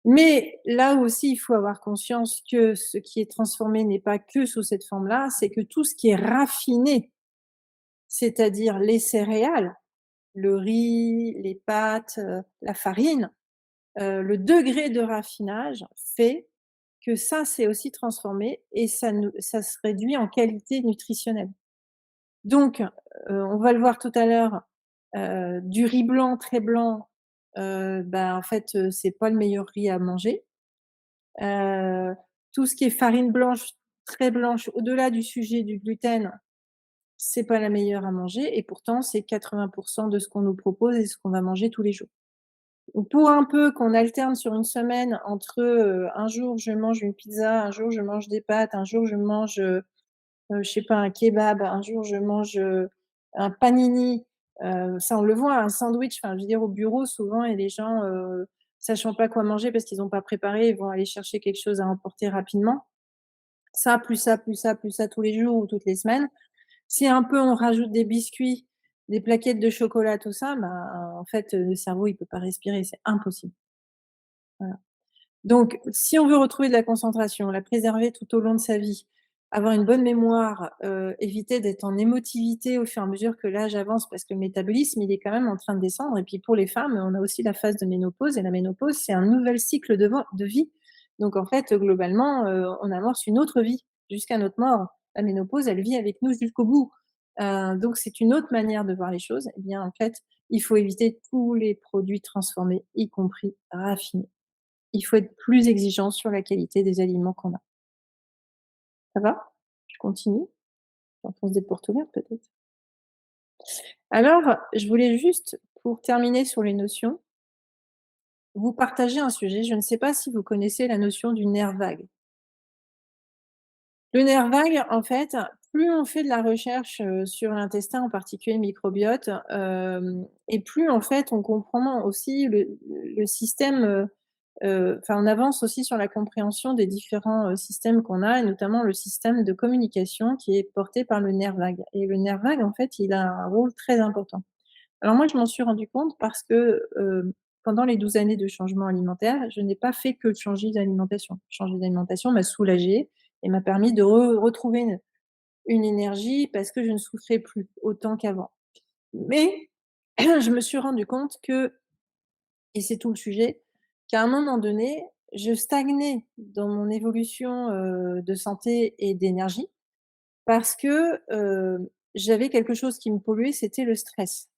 Mais là aussi, il faut avoir conscience que ce qui est transformé n'est pas que sous cette forme-là, c'est que tout ce qui est raffiné, c'est-à-dire les céréales, le riz, les pâtes, la farine, le degré de raffinage fait que ça, c'est aussi transformé et ça se réduit en qualité nutritionnelle. Donc, on va le voir tout à l'heure, du riz blanc, très blanc, bah, en fait, c'est pas le meilleur riz à manger. Heu, Tout ce qui est farine blanche, très blanche, au-delà du sujet du gluten, c'est pas la meilleure à manger et pourtant c'est 80 de ce qu'on nous propose et ce qu'on va manger tous les jours. Donc pour un peu qu'on alterne sur une semaine entre, un jour je mange une pizza, un jour je mange des pâtes, un jour je mange, je sais pas, un kebab, un jour je mange, un panini, ça on le voit, un sandwich, enfin je veux dire au bureau souvent et les gens, sachant pas quoi manger parce qu'ils ont pas préparé, ils vont aller chercher quelque chose à emporter rapidement. Ça, plus ça, plus ça, plus ça tous les jours ou toutes les semaines. Si un peu on rajoute des biscuits, des plaquettes de chocolat, tout ça, ben, en fait, le cerveau il peut pas respirer, c'est impossible. Voilà. Donc, si on veut retrouver de la concentration, la préserver tout au long de sa vie, avoir une bonne mémoire, éviter d'être en émotivité au fur et à mesure que l'âge avance, parce que le métabolisme, il est quand même en train de descendre. Et puis pour les femmes, on a aussi la phase de ménopause et la ménopause, c'est un nouvel cycle de vie. Donc en fait, globalement, on amorce une autre vie jusqu'à notre mort. La ménopause, elle vit avec nous jusqu'au bout. Donc c'est une autre manière de voir les choses. Eh bien, en fait, il faut éviter tous les produits transformés, y compris raffinés. Il faut être plus exigeant sur la qualité des aliments qu'on a. Ça va? Je continue? J'enfonce des portes ouvertes peut-être? Alors, je voulais juste, pour terminer sur les notions, vous partager un sujet. Je ne sais pas si vous connaissez la notion du nerf vague. Le nerf vague, en fait, plus on fait de la recherche, sur l'intestin, en particulier le microbiote, et plus en fait on comprend aussi le système, enfin on avance aussi sur la compréhension des différents, systèmes qu'on a et notamment le système de communication qui est porté par le nerf vague et le nerf vague, en fait, il a un rôle très important. Alors moi, je m'en suis rendu compte parce que, pendant les 12 années de changement alimentaire, je n'ai pas fait que changer d'alimentation. Changer d'alimentation m'a soulagée et m'a permis de retrouver une énergie parce que je ne souffrais plus autant qu'avant. Mais je me suis rendu compte que, et c'est tout le sujet, qu'à un moment donné, je stagnais dans mon évolution, de santé et d'énergie parce que, j'avais quelque chose qui me polluait, c'était le stress.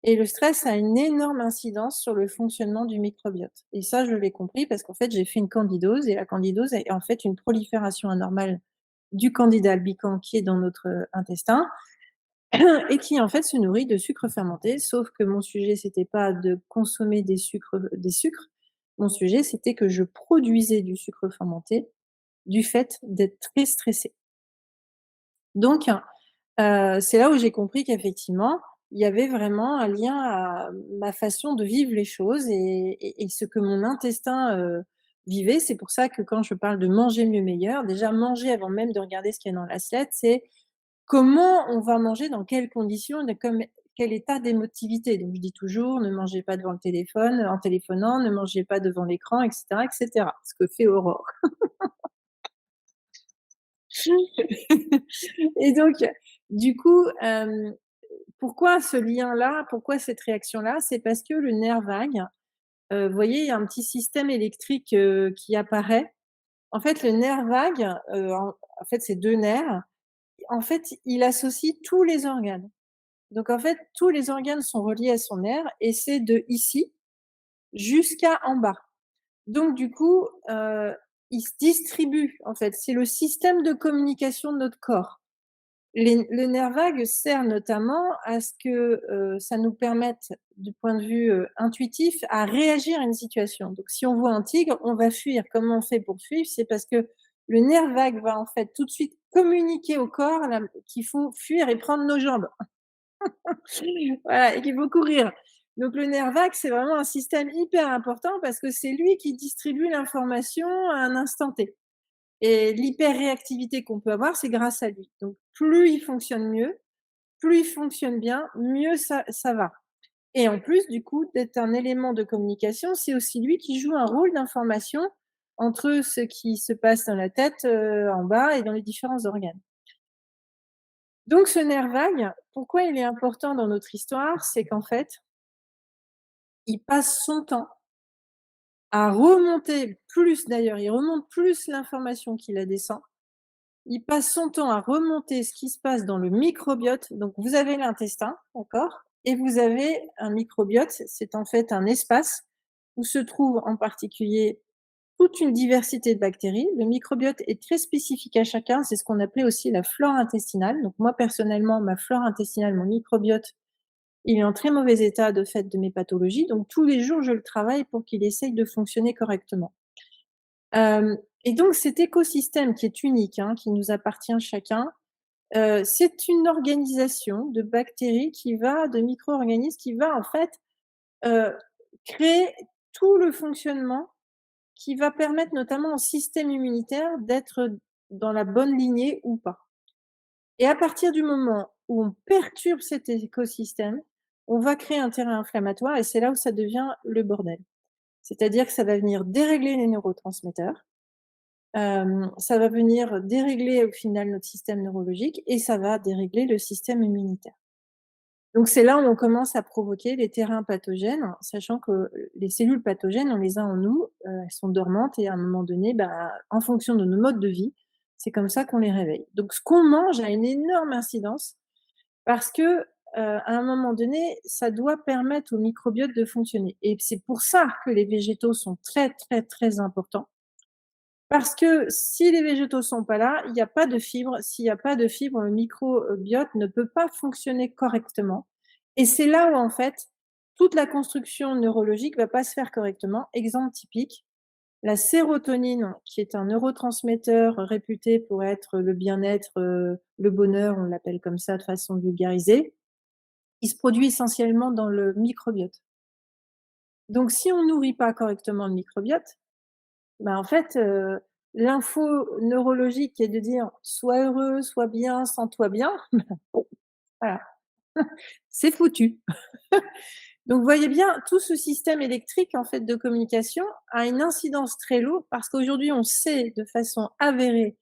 Et le stress a une énorme incidence sur le fonctionnement du microbiote. Et ça, je l'ai compris parce qu'en fait, j'ai fait une candidose et la candidose est en fait une prolifération anormale du candida albicans qui est dans notre, intestin et qui en fait se nourrit de sucres fermentés. Sauf que mon sujet, c'était pas de consommer des sucres. Mon sujet, c'était que je produisais du sucre fermenté du fait d'être très stressée. Donc c'est là où j'ai compris qu'effectivement, il y avait vraiment un lien à ma façon de vivre les choses et ce que mon intestin, vivait. C'est pour ça que quand je parle de manger mieux meilleur, déjà manger avant même de regarder ce qu'il y a dans l'assiette, c'est comment on va manger, dans quelles conditions, de comme quel état d'émotivité. Donc je dis toujours: «Ne mangez pas devant le téléphone, en téléphonant, ne mangez pas devant l'écran» et cetera, ce que fait Aurore. Et donc du coup, pourquoi ce lien-là? Pourquoi cette réaction-là? C'est parce que le nerf vague, vous voyez, il y a un petit système électrique, qui apparaît. En fait, le nerf vague, en fait, c'est 2 nerfs. En fait, il associe tous les organes. Donc en fait, tous les organes sont reliés à son nerf et c'est de ici jusqu'à en bas. Donc du coup, il se distribue, en fait. C'est le système de communication de notre corps. Le nerf vague sert notamment à ce que, ça nous permette, du point de vue, intuitif, à réagir à une situation. Donc si on voit un tigre, on va fuir. Comment on fait pour fuir? C'est parce que le nerf vague va, en fait, tout de suite communiquer au corps la qu'il faut fuir et prendre nos jambes. Voilà, et qu'il faut courir. Donc le nerf vague, c'est vraiment un système hyper important parce que c'est lui qui distribue l'information à un instant T. Et l'hyperréactivité qu'on peut avoir, c'est grâce à lui. Donc plus il fonctionne mieux, plus il fonctionne bien, mieux ça va. Et en plus, du coup, d'être un élément de communication, c'est aussi lui qui joue un rôle d'information entre ce qui se passe dans la tête, en bas et dans les différents organes. Donc ce nerf vague, pourquoi il est important dans notre histoire? C'est qu'en fait, il passe son temps à remonter plus d'ailleurs, il remonte plus l'information qu'il la descend. Il passe son temps à remonter ce qui se passe dans le microbiote. Donc vous avez l'intestin, d'accord? Et vous avez un microbiote, c'est en fait un espace où se trouve en particulier toute une diversité de bactéries. Le microbiote est très spécifique à chacun, c'est ce qu'on appelait aussi la flore intestinale. Donc moi personnellement, ma flore intestinale, mon microbiote, il est en très mauvais état de fait de mes pathologies, donc tous les jours je le travaille pour qu'il essaye de fonctionner correctement. Et donc cet écosystème qui est unique, hein, qui nous appartient chacun, c'est une organisation de bactéries de micro-organismes qui va en fait, heu, créer tout le fonctionnement qui va permettre notamment au système immunitaire d'être dans la bonne lignée ou pas. Et à partir du moment où on perturbe cet écosystème, on va créer un terrain inflammatoire et c'est là où ça devient le bordel. C'est-à-dire que ça va venir dérégler les neurotransmetteurs, ça va venir dérégler au final notre système neurologique et ça va dérégler le système immunitaire. Donc c'est là où on commence à provoquer les terrains pathogènes, sachant que les cellules pathogènes, on les a en nous, elles sont dormantes et à un moment donné, bah, en fonction de nos modes de vie, c'est comme ça qu'on les réveille. Donc ce qu'on mange a une énorme incidence parce que, à un moment donné, ça doit permettre au microbiote de fonctionner et c'est pour ça que les végétaux sont très, très, très importants. Parce que si les végétaux sont pas là, il y a pas de fibres. S'il y a pas de fibres, le microbiote ne peut pas fonctionner correctement et c'est là où, en fait, toute la construction neurologique va pas se faire correctement. Exemple typique, la sérotonine, qui est un neurotransmetteur réputé pour être le bien-être, le bonheur, on l'appelle comme ça de façon vulgarisée, il se produit essentiellement dans le microbiote. Donc si on nourrit pas correctement le microbiote, bah, en fait, l'info neurologique qui est de dire: «Sois heureux, sois bien, sens-toi bien», voilà, c'est foutu. Donc vous voyez bien, tout ce système électrique, en fait, de communication a une incidence très lourde parce qu'aujourd'hui, on sait de façon avérée,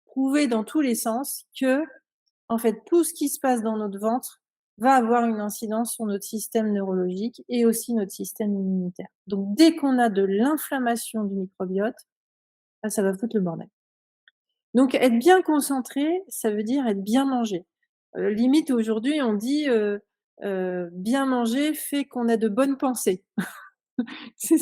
prouvée dans tous les sens que, en fait, tout ce qui se passe dans notre ventre va avoir une incidence sur notre système neurologique et aussi notre système immunitaire. Donc dès qu'on a de l'inflammation du microbiote, ah, ça va foutre le bordel. Donc être bien concentré, ça veut dire être bien mangé. Limite aujourd'hui on dit, bien manger fait qu'on a de bonnes pensées. C'est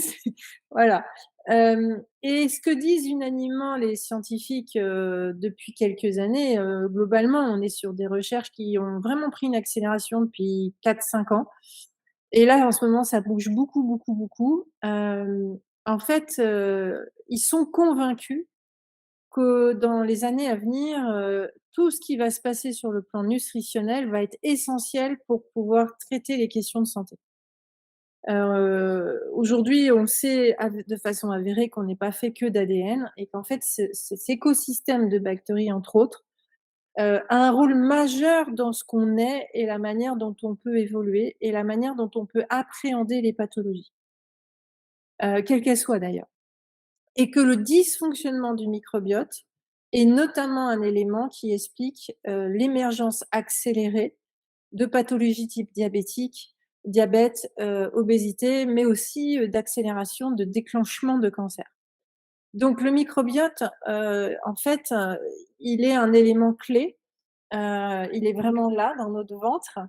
voilà. Et ce que disent unanimement les scientifiques, depuis quelques années, globalement, on est sur des recherches qui ont vraiment pris une accélération depuis 4-5 ans et là, en ce moment, ça bouge beaucoup, beaucoup, beaucoup. En fait, ils sont convaincus que dans les années à venir, tout ce qui va se passer sur le plan nutritionnel va être essentiel pour pouvoir traiter les questions de santé. Aujourd'hui, on sait de façon avérée qu'on n'est pas fait que d'ADN et qu'en fait cet écosystème de bactéries, entre autres, a un rôle majeur dans ce qu'on est et la manière dont on peut évoluer et la manière dont on peut appréhender les pathologies, quelles qu'elles soient d'ailleurs. Et que le dysfonctionnement du microbiote est notamment un élément qui explique, l'émergence accélérée de pathologies type diabétique, diabète, obésité, mais aussi, d'accélération de déclenchement de cancer. Donc le microbiote, en fait, il est un élément clé. Il est vraiment là dans notre ventre.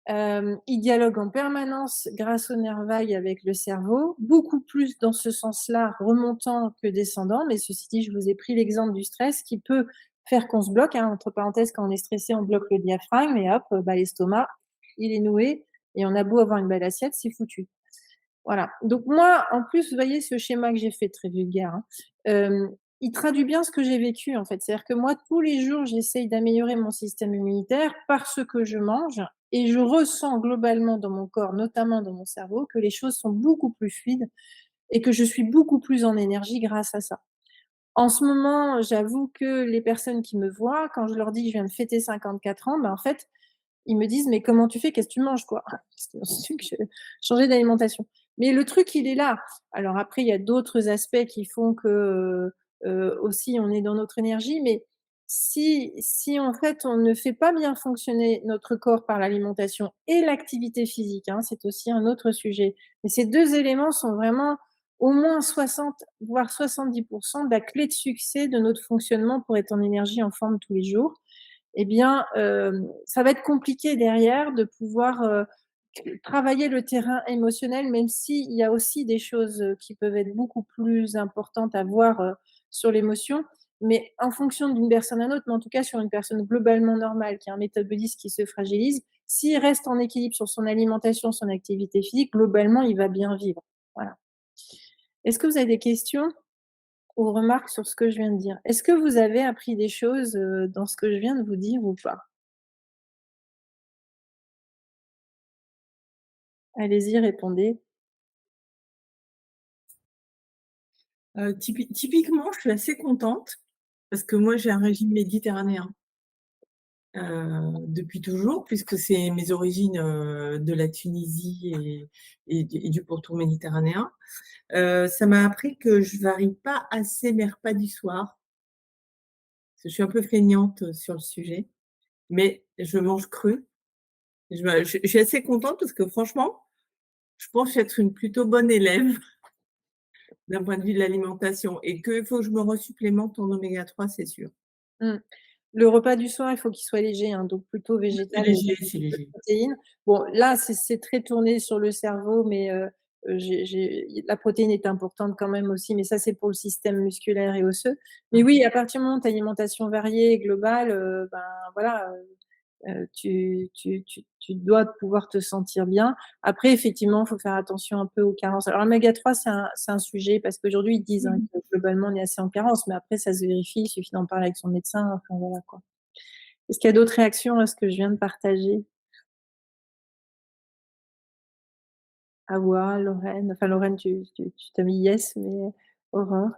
Il dialogue en permanence grâce aux nerfs vagues avec le cerveau, beaucoup plus dans ce sens-là remontant que descendant. Mais ceci dit, je vous ai pris l'exemple du stress qui peut faire qu'on se bloque, hein. Entre parenthèses, quand on est stressé, on bloque le diaphragme et hop, bah, l'estomac, il est noué et on a beau avoir une belle assiette, c'est foutu. Voilà. Donc moi, en plus, vous voyez ce schéma que j'ai fait, très vulgaire, hein, il traduit bien ce que j'ai vécu, en fait. C'est-à-dire que moi, tous les jours, j'essaye d'améliorer mon système immunitaire par ce que je mange et je ressens globalement dans mon corps, notamment dans mon cerveau, que les choses sont beaucoup plus fluides et que je suis beaucoup plus en énergie grâce à ça. En ce moment, j'avoue que les personnes qui me voient, quand je leur dis que je viens de fêter 54 ans, ben, en fait, ils me disent: «Mais comment tu fais? Qu'est-ce que tu manges, quoi?» Parce qu'ils ont su que je changeais d'alimentation. Mais le truc, il est là. Alors après, il y a d'autres aspects qui font que, aussi on est dans notre énergie, mais si en fait, on ne fait pas bien fonctionner notre corps par l'alimentation et l'activité physique, hein, c'est aussi un autre sujet. Mais ces 2 éléments sont vraiment au moins 60 voire 70 de la clé de succès de notre fonctionnement pour être en énergie, en forme tous les jours. Eh bien, ça va être compliqué derrière de pouvoir, travailler le terrain émotionnel, même s'il y a aussi des choses, qui peuvent être beaucoup plus importantes à voir, sur l'émotion. Mais en fonction d'une personne à l'autre, mais en tout cas sur une personne globalement normale qui a un métabolisme qui se fragilise, s'il reste en équilibre sur son alimentation, son activité physique, globalement, il va bien vivre. Voilà. Est-ce que vous avez des questions ou remarques sur ce que je viens de dire? Est-ce que vous avez appris des choses, dans ce que je viens de vous dire ou pas? Allez-y, répondez. Typiquement, je suis assez contente parce que moi, j'ai un régime méditerranéen, depuis toujours puisque c'est mes origines, de la Tunisie et du pourtour méditerranéen. Ça m'a appris que je varie pas assez mes repas du soir, parce que je suis un peu feignante, sur le sujet, mais je mange cru. Je suis assez contente parce que franchement, je pense être une plutôt bonne élève d'un point de vue de l'alimentation et qu'il faut que je me resupplémente en oméga 3, c'est sûr. Mmh. Le repas du soir, il faut qu'il soit léger, hein, donc plutôt C'est végétal avec léger, un c'est petit peu de léger. protéines. Bon, là, c'est très tourné sur le cerveau, mais j'ai la protéine est importante quand même aussi, mais ça, c'est pour le système musculaire et osseux. Mais Mmh. oui, à partir du moment où tu as une alimentation variée et globale, ben, voilà, tu dois pouvoir te sentir bien. Après, effectivement, il faut faire attention un peu aux carences. Alors, l'oméga 3, c'est un sujet parce qu'aujourd'hui, ils disent, hein, Mmh. que globalement, on est assez en carence, mais après, ça se vérifie, il suffit d'en parler avec son médecin, enfin voilà, quoi. Est-ce qu'il y a d'autres réactions à ce que je viens de partager? Awa, Lorraine, enfin Lorraine, tu t'as mis yes, mais Aurore?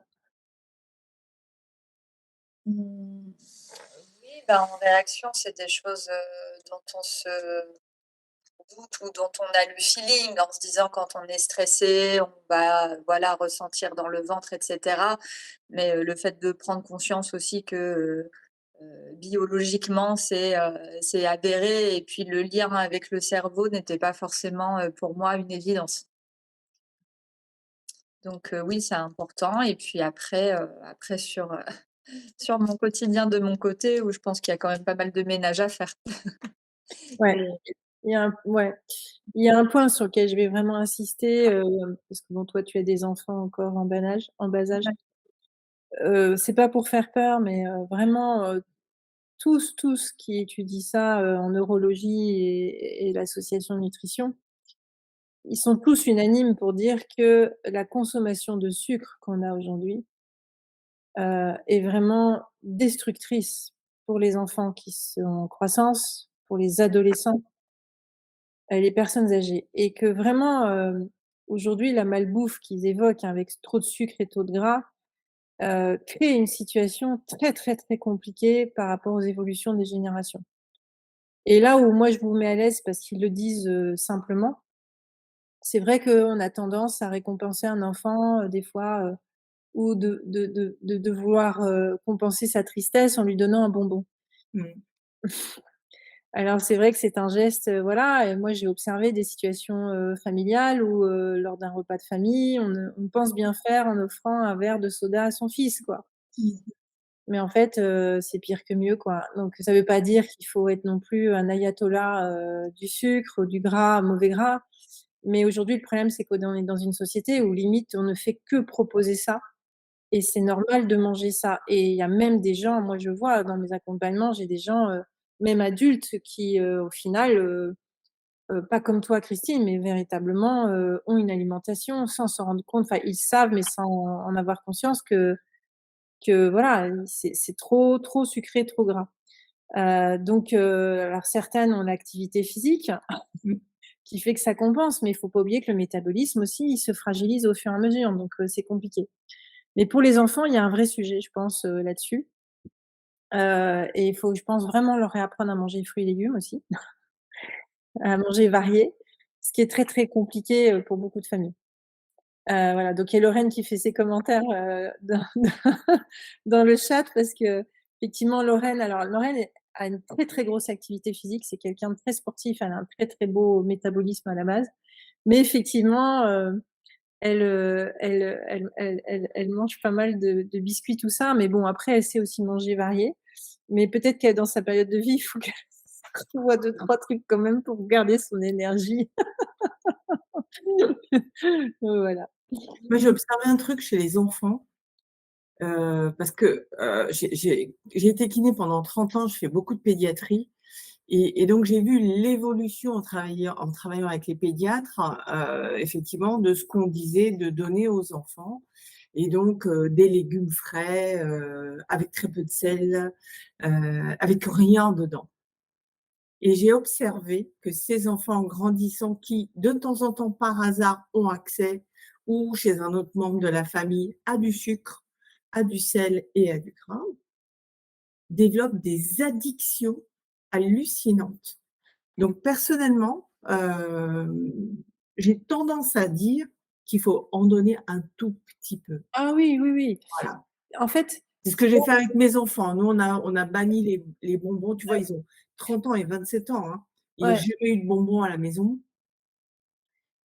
Mmh, oui, bah, en réaction, c'est des choses, dont on se doute ou dont on a le feeling en se disant quand on est stressé, on va, voilà, ressentir dans le ventre et cetera. Mais, le fait de prendre conscience aussi que, biologiquement c'est avéré et puis le lien avec le cerveau n'était pas forcément, pour moi une évidence. Donc, oui, c'est important et puis après sur, sur mon quotidien de mon côté où je pense qu'il y a quand même pas mal de ménage à faire. Ouais, Et il y a un ouais, il y a un point sur lequel je vais vraiment insister, parce que bon, toi, tu as des enfants encore en bas âge. ouais. C'est pas pour faire peur, mais vraiment, tous qui étudient ça, en neurologie et l'association nutrition, ils sont tous unanimes pour dire que la consommation de sucre qu'on a aujourd'hui, est vraiment destructrice pour les enfants qui sont en croissance, pour les adolescents, les personnes âgées et que vraiment, aujourd'hui la malbouffe qu'ils évoquent, hein, avec trop de sucre et trop de gras, crée une situation très, très, très compliquée par rapport aux évolutions des générations. Et là où moi je vous mets à l'aise parce qu'ils le disent, simplement, c'est vrai qu'on a tendance à récompenser un enfant, des fois, ou de vouloir, compenser sa tristesse en lui donnant un bonbon. Mmh. Alors c'est vrai que c'est un geste, voilà, et moi j'ai observé des situations, familiales où, lors d'un repas de famille, on pense bien faire en offrant un verre de soda à son fils, quoi. Mmh. Mais en fait, c'est pire que mieux, quoi. Donc ça veut pas dire qu'il faut être non plus un ayatollah, du sucre ou du gras, mauvais gras. Mais aujourd'hui, le problème, c'est qu'on est dans une société où limite on ne fait que proposer ça et c'est normal de manger ça. Et il y a même des gens, moi je vois dans mes accompagnements, j'ai des gens, même adultes qui, au final, pas comme toi Christine, mais véritablement, ont une alimentation sans s'en rendre compte. Enfin, ils savent, mais sans en avoir conscience que voilà, c'est trop, trop sucré, trop gras. Donc alors certaines ont l'activité physique Mmh. qui fait que ça compense, mais il faut pas oublier que le métabolisme aussi, il se fragilise au fur et à mesure, donc c'est compliqué. Mais pour les enfants, il y a un vrai sujet, je pense, là-dessus, et il faut, je pense, vraiment leur réapprendre à manger fruits et légumes aussi, à manger varié, ce qui est très, très compliqué, pour beaucoup de familles. Voilà, donc il y a Lorraine qui fait ses commentaires, dans le chat parce qu'effectivement Lorraine, alors Lorraine a une très, très grosse activité physique, c'est quelqu'un de très sportif, elle a un très, très beau métabolisme à la base, mais effectivement, elle mange pas mal de biscuits, tout ça, mais bon après elle sait aussi manger varié, mais peut-être qu'elle dans sa période de vie, il faut qu'elle voit 2-3 trucs quand même pour garder son énergie. Voilà. Moi, j'ai observé un truc chez les enfants, parce que, j'ai été kiné pendant 30 ans, je fais beaucoup de pédiatrie et donc j'ai vu l'évolution en travaillant avec les pédiatres, effectivement, de ce qu'on disait de donner aux enfants et donc des légumes frais, avec très peu de sel, avec rien dedans. Et j'ai observé que ces enfants grandissant qui, de temps en temps, par hasard, ont accès, ou chez un autre membre de la famille, à du sucre, à du sel et à du gras, développent des addictions hallucinantes. Donc personnellement, j'ai tendance à dire qu'il faut en donner un tout petit peu. Ah oui, oui, oui. Voilà. En fait, C'est ce que j'ai fait avec mes enfants. Nous, on a banni les bonbons. Tu vois, ils ont 30 ans et 27 ans, hein. Il n'y a ouais. jamais eu de bonbons à la maison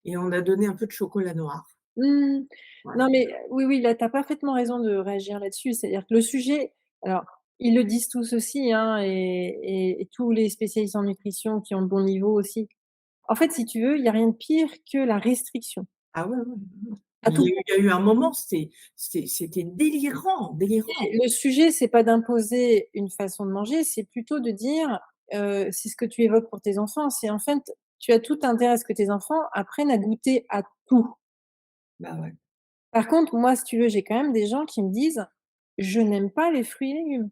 et on a donné un peu de chocolat noir. Mmh. Voilà. Non, mais oui, oui, là, tu as parfaitement raison de réagir là-dessus. C'est-à-dire que le sujet, alors, ils le disent tous aussi, hein, et tous les spécialistes en nutrition qui ont le bon niveau aussi. En fait, si tu veux, il y a rien de pire que la restriction, Ah ouais, ouais, ouais, ouais. à Mais tout il y a eu un moment, c'était délirant, délirant. le sujet, c'est pas d'imposer une façon de manger, c'est plutôt de dire, c'est ce que tu évoques pour tes enfants, c'est en fait, tu as tout intérêt à ce que tes enfants apprennent à goûter à tout. Bah ouais. Par contre, moi, si tu veux, j'ai quand même des gens qui me disent: «Je n'aime pas les fruits et légumes».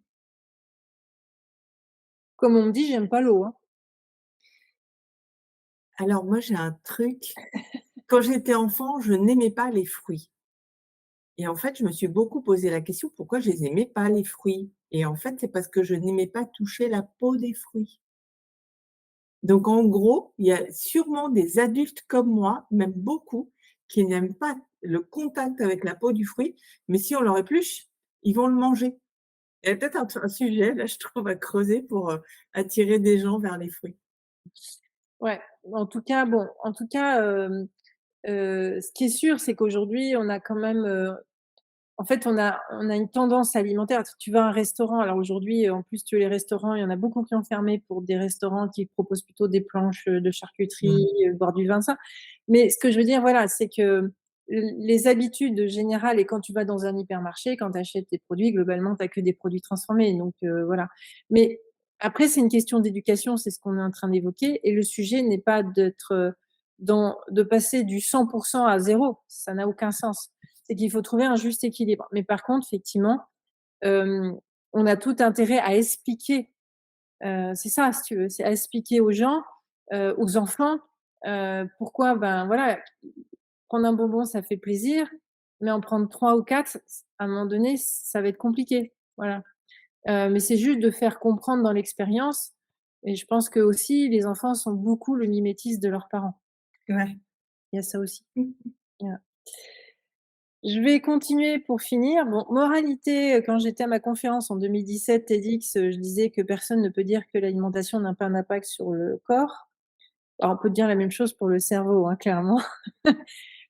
Comme on me dit: «J'aime pas l'eau», hein. Alors moi, j'ai un truc, quand j'étais enfant, je n'aimais pas les fruits et en fait, je me suis beaucoup posé la question: «Pourquoi je les aimais pas les fruits?» Et en fait, c'est parce que je n'aimais pas toucher la peau des fruits. Donc en gros, il y a sûrement des adultes comme moi, même beaucoup, qui n'aiment pas le contact avec la peau du fruit, mais si on leur épluche, ils vont le manger. Il y a peut-être un sujet là, je trouve, à creuser pour, attirer des gens vers les fruits. Ouais, en tout cas, bon, en tout cas, ce qui est sûr, c'est qu'aujourd'hui, on a quand même, en fait, on a une tendance alimentaire. Tu vas à un restaurant, alors aujourd'hui, en plus, tu vois, les restaurants, il y en a beaucoup qui ont fermé pour des restaurants qui proposent plutôt des planches, de charcuterie, Mmh. boire du vin, ça. Mais ce que je veux dire, voilà, c'est que les habitudes générales et quand tu vas dans un hypermarché, quand tu achètes tes produits, globalement, tu as que des produits transformés, donc voilà. Mais après, c'est une question d'éducation, c'est ce qu'on est en train d'évoquer et le sujet n'est pas d'être, de passer du 100 à 0, ça n'a aucun sens. C'est qu'il faut trouver un juste équilibre. Mais par contre, effectivement, hem, on a tout intérêt à expliquer, c'est ça, si tu veux, c'est à expliquer aux gens, aux enfants, pourquoi, ben, voilà, prendre un bonbon, ça fait plaisir, mais en prendre 3 ou 4, à un moment donné, ça va être compliqué, voilà. Mais c'est juste de faire comprendre dans l'expérience et je pense qu'aussi les enfants sont beaucoup le mimétisme de leurs parents. Ouais. Il y a ça aussi. Mmh. Voilà. Je vais continuer pour finir. Bon, moralité, quand j'étais à ma conférence en 2017 TEDx, je disais que personne ne peut dire que l'alimentation n'a pas un impact sur le corps. Alors on peut dire la même chose pour le cerveau, hein, clairement.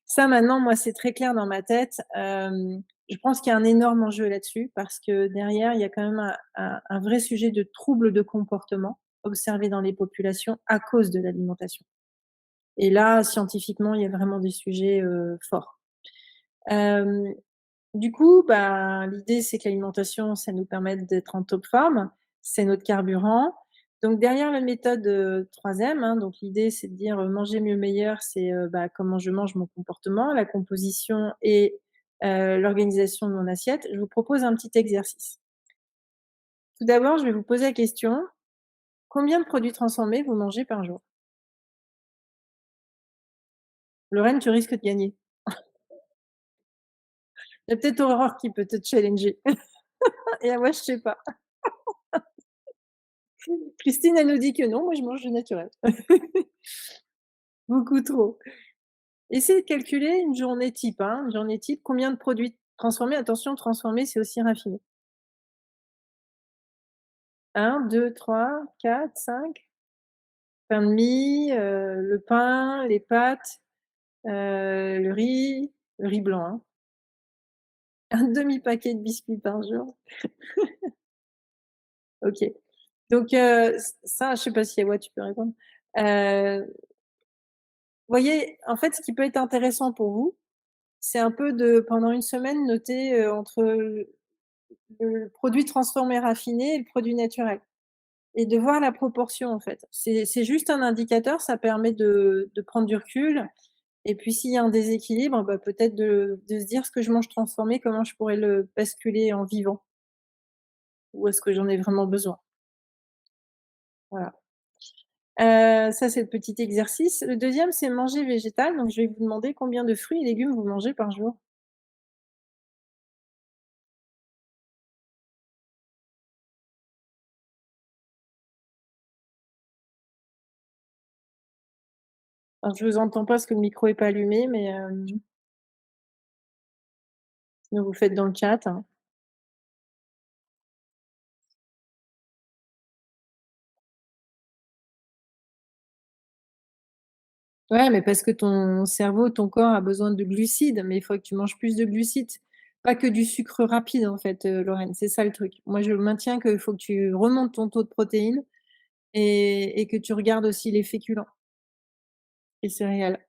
Ça maintenant, moi, c'est très clair dans ma tête. Je pense qu'il y a un énorme enjeu là-dessus parce que derrière, il y a quand même un vrai sujet de troubles de comportement observés dans les populations à cause de l'alimentation. Et là, scientifiquement, il y a vraiment des sujets, forts. Hem, du coup, bah, l'idée, c'est que l'alimentation, ça nous permette d'être en top forme, c'est notre carburant. Donc derrière la méthode, 3M, hein, donc l'idée, c'est de dire, manger mieux meilleur, c'est, bah, comment je mange, mon comportement, la composition et l'organisation de mon assiette. Je vous propose un petit exercice. Tout d'abord, je vais vous poser la question: combien de produits transformés vous mangez par jour? Lorraine, tu risques de gagner. Il y a peut-être Aurore qui peut te challenger et moi, je sais pas. Christine, elle nous dit que non, moi je mange du naturel. Beaucoup trop. Essayez de calculer une journée type, hein, une journée type, combien de produits transformés, attention, transformés, c'est aussi raffiné. 1, 2, 3, 4, 5. Pain de mie, le pain, les pâtes, le riz blanc, hein. Un demi-paquet de biscuits par jour. OK. Donc, ça, je sais pas si Awa, tu peux répondre. Vous voyez, en fait, ce qui peut être intéressant pour vous, c'est un peu de pendant une semaine noter, entre le produit transformé raffiné et le produit naturel et de voir la proportion, en fait. C'est juste un indicateur, ça permet de prendre du recul et puis s'il y a un déséquilibre, bah, peut-être de se dire: «Ce que je mange transformé, comment je pourrais le basculer en vivant? Ou est-ce que j'en ai vraiment besoin?» Voilà. Ça, c'est le petit exercice. Le deuxième, c'est manger végétal, donc je vais vous demander combien de fruits et légumes vous mangez par jour? Alors je vous entends pas parce que le micro est pas allumé, mais sinon vous faites dans le chat, hein. Ouais, mais parce que ton cerveau, ton corps a besoin de glucides, mais il faut que tu manges plus de glucides. Pas que du sucre rapide, en fait, Lorraine, c'est ça le truc. Moi, je maintiens qu'il faut que tu remontes ton taux de protéines et que tu regardes aussi les féculents, les céréales.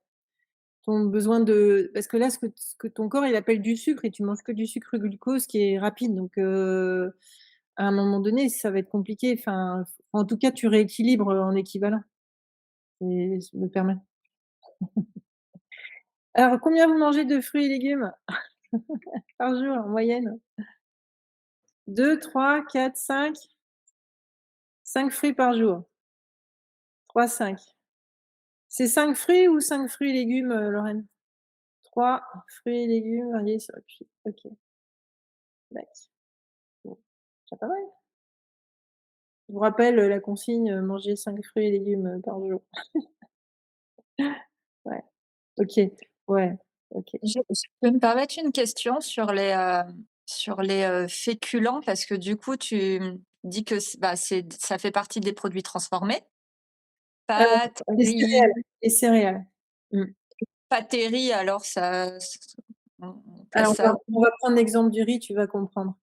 Ton besoin de parce que là, ce que ton corps, il appelle du sucre et tu manges que du sucre glucose qui est rapide, donc à un moment donné, ça va être compliqué. Enfin, en tout cas, tu rééquilibres, en équivalent et je me permets. Alors, combien vous mangez de fruits et légumes par jour en moyenne? 2, 3, 4, 5. 5 fruits par jour. 3, 5. C'est 5 fruits ou 5 fruits et légumes, Lorraine? 3 fruits et légumes variés sur le pied. OK, d'accord. Bon, déjà pas mal. Je vous rappelle, la consigne, manger 5 fruits et légumes, par jour. Ouais, OK, ouais, OK. Je peux me permettre une question sur les, féculents? Parce que du coup, tu, dis que ça fait partie des produits transformés? Heu, Pâtes, les riz, céréales, les céréales. Mmh. pâtes et riz, alors ça on classe Alors ça où? on va prendre l'exemple du riz, tu vas comprendre.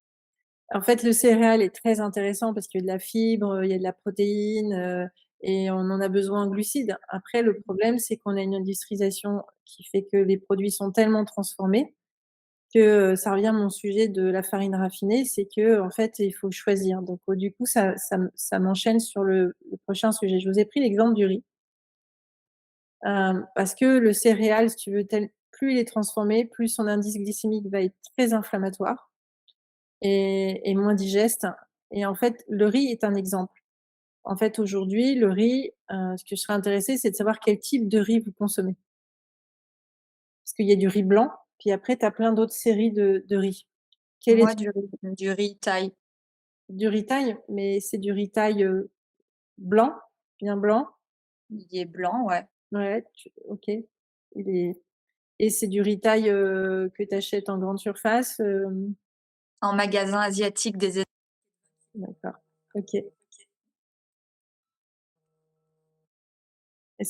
En fait, le céréal est très intéressant parce qu'il y a de la fibre, il y a de la protéine, et on en a besoin en glucides. Après, le problème, c'est qu'on a une industrialisation qui fait que les produits sont tellement transformés que, ça revient à mon sujet de la farine raffinée, c'est qu'en fait, il faut choisir. Donc, du coup, ça m'enchaîne sur le prochain sujet. Je vous ai pris l'exemple du riz, parce que le céréal, si tu veux, plus il est transformé, plus son indice glycémique va être très inflammatoire et moins digeste et en fait, le riz est un exemple. En fait, aujourd'hui, le riz, ce que je serais intéressée, c'est de savoir quel type de riz vous consommez. Parce qu'il y a du riz blanc puis après tu as plein d'autres séries de riz. Quel est Moi, du riz thaï. du riz thaï? Mais c'est du riz thaï, blanc? Bien blanc? Il est blanc, ouais. Ouais, OK. Il est et c'est du riz thaï, que tu achètes en grande surface? En magasin asiatique des États. D'accord. OK.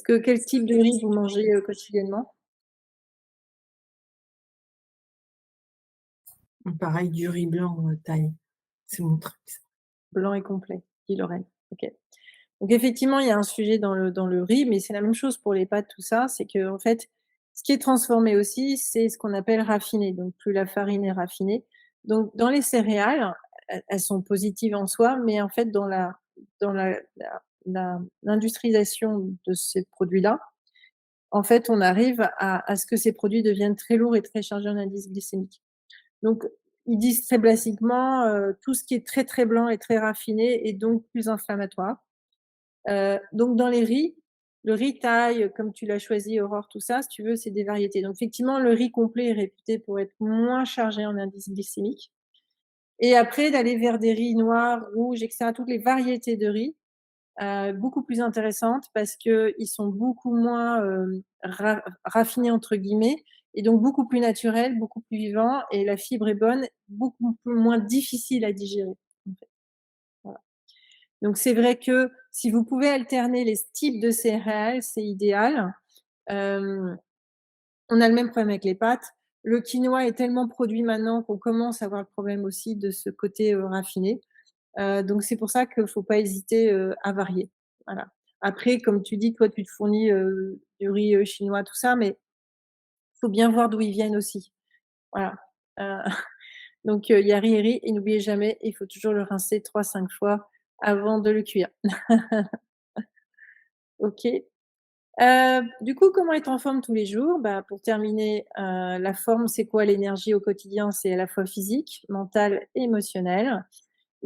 Quel type de riz vous mangez, quotidiennement? Pareil, du riz blanc, thaï. C'est mon truc ça. Blanc et complet, dit Lorraine. OK. Donc effectivement, il y a un sujet dans le riz, mais c'est la même chose pour les pâtes, tout ça. C'est qu'en fait, ce qui est transformé aussi, c'est ce qu'on appelle raffiné, donc plus la farine est raffinée. Donc dans les céréales, elles sont positives en soi, mais en fait dans l'industrialisation de ces produits-là, en fait, on arrive à ce que ces produits deviennent très lourds et très chargés en indice glycémique. Donc ils disent très classiquement, tout ce qui est très, très blanc et très raffiné est donc plus inflammatoire. Donc dans les riz, le riz thaï, comme tu l'as choisi Aurore, tout ça, si tu veux, c'est des variétés. Donc effectivement, le riz complet est réputé pour être moins chargé en indice glycémique et après d'aller vers des riz noirs, rouges et cetera, toutes les variétés de riz, beaucoup plus intéressantes parce qu'ils sont beaucoup moins, «raffinés» entre guillemets et donc beaucoup plus naturels, beaucoup plus vivants et la fibre est bonne, beaucoup moins difficile à digérer, en fait. Voilà. Donc c'est vrai que si vous pouvez alterner les types de céréales, c'est idéal. Hem, on a le même problème avec les pâtes. Le quinoa est tellement produit maintenant qu'on commence à avoir le problème aussi de ce côté, raffiné. Donc c'est pour ça qu'il faut pas hésiter, à varier. Voilà. Après, comme tu dis, toi, tu te fournis, du riz, chinois, tout ça, mais il faut bien voir d'où ils viennent aussi. Voilà. Heu, donc il y a riz et riz et n'oubliez jamais, il faut toujours le rincer 3-5 fois avant de le cuire. OK. Du coup, comment être en forme tous les jours? Bah, pour terminer, la forme, c'est quoi l'énergie au quotidien? C'est à la fois physique, mentale, émotionnelle.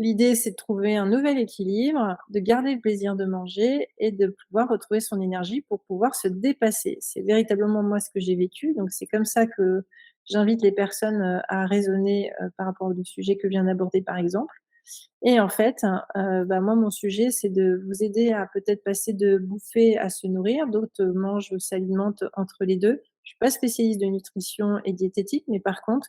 L'idée, c'est de trouver un nouvel équilibre, de garder le plaisir de manger et de pouvoir retrouver son énergie pour pouvoir se dépasser. C'est véritablement moi ce que j'ai vécu, donc c'est comme ça que j'invite les personnes, à raisonner, par rapport au sujet que je viens d'aborder par exemple. Et en fait, bah, moi, mon sujet, c'est de vous aider à peut-être passer de bouffer à se nourrir. D'autres mangent, s'alimentent entre les 2. Je suis pas spécialiste de nutrition et diététique, mais par contre,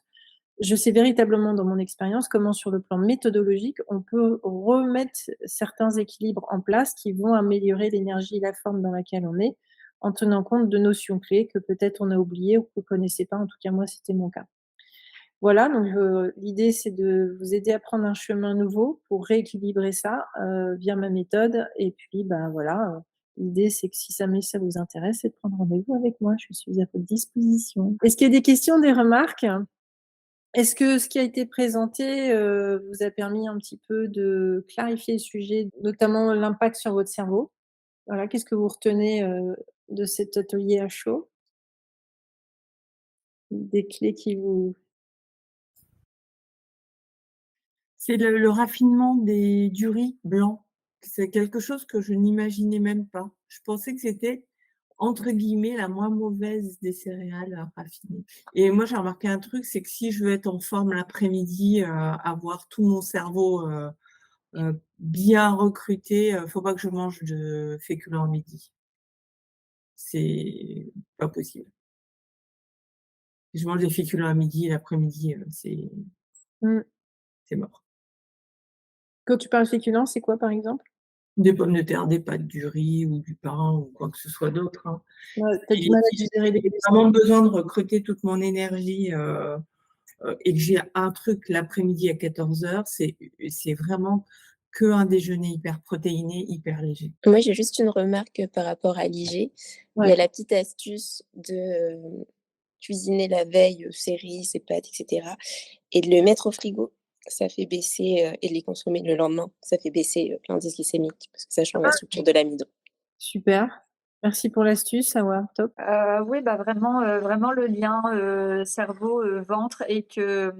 je sais véritablement dans mon expérience comment sur le plan méthodologique, on peut remettre certains équilibres en place qui vont améliorer l'énergie et la forme dans laquelle on est, en tenant compte de notions clés que peut-être on a oubliées ou que vous connaissez pas. En tout cas, moi, c'était mon cas. Voilà, donc l'idée, c'est de vous aider à prendre un chemin nouveau pour rééquilibrer ça, via ma méthode et puis, ben, voilà, l'idée, c'est que si jamais ça vous intéresse, c'est de prendre rendez-vous avec moi. Je suis à votre disposition. Est-ce qu'il y a des questions, des remarques? Est-ce que ce qui a été présenté, vous a permis un petit peu de clarifier le sujet, notamment l'impact sur votre cerveau? Voilà, qu'est-ce que vous retenez, de cet atelier à chaud? Des clés qui vous C'est le raffinement du riz blanc. C'est quelque chose que je n'imaginais même pas. Je pensais que c'était, entre guillemets, «la moins mauvaise des céréales, raffinées» et moi, j'ai remarqué un truc, c'est que si je veux être en forme l'après-midi, avoir tout mon cerveau, bien recruté, faut pas que je mange de féculents à midi. C'est pas possible. Si je mange des féculents à midi, l'après-midi, mmh, c'est mort. quand tu parles féculents, c'est quoi, par exemple? Des pommes de terre, des pâtes, du riz ou du pain ou quoi que ce soit d'autre, hein. Ouais, tu as du Si mal à si digérer les j'ai glucides. vraiment besoin de recruter toute mon énergie, et que j'ai un truc l'après-midi à 14:00, c'est vraiment qu'un déjeuner hyper protéiné, hyper léger. Moi, j'ai juste une remarque, par rapport à l'IG. Il y Ouais. a la petite astuce de, cuisiner la veille, ses riz, ses pâtes et cetera et de le mettre au frigo. Ça fait baisser, et de les consommer le lendemain. Ça fait baisser, l'indice glycémique parce que ça change la structure de l'amidon. Super. Merci pour l'astuce, Hawa, top. Oui, bah, vraiment, vraiment le lien, cerveau, ventre et que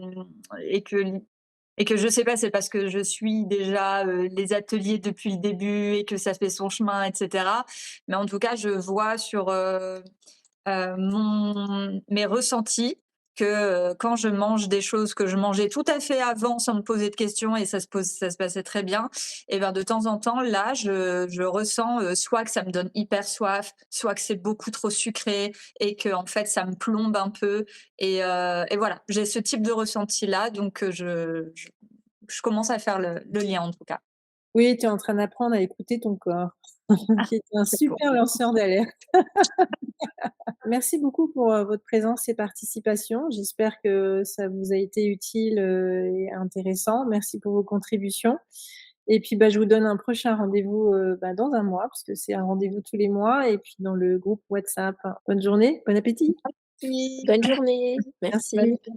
je sais pas, c'est parce que je suis déjà, les ateliers depuis le début et que ça fait son chemin et cetera. Mais en tout cas, je vois sur, mes ressentis que quand je mange des choses que je mangeais tout à fait avant sans me poser de questions et ça se passait très bien, et ben de temps en temps, là, je ressens soit que ça me donne hyper soif, soit que c'est beaucoup trop sucré et que en fait ça me plombe un peu. Et voilà, j'ai ce type de ressenti-là, donc je commence à faire le lien en tout cas. Oui, tu es en train d'apprendre à écouter ton corps, qui est un C'est pour super lanceur d'alerte. Merci beaucoup pour, votre présence et participation. J'espère que ça vous a été utile, et intéressant. Merci pour vos contributions et puis, bah, je vous donne un prochain rendez-vous, bah, dans un mois, parce que c'est un rendez-vous tous les mois et puis dans le groupe WhatsApp. Bonne journée, bon appétit. Merci. Bonne journée, Merci. merci.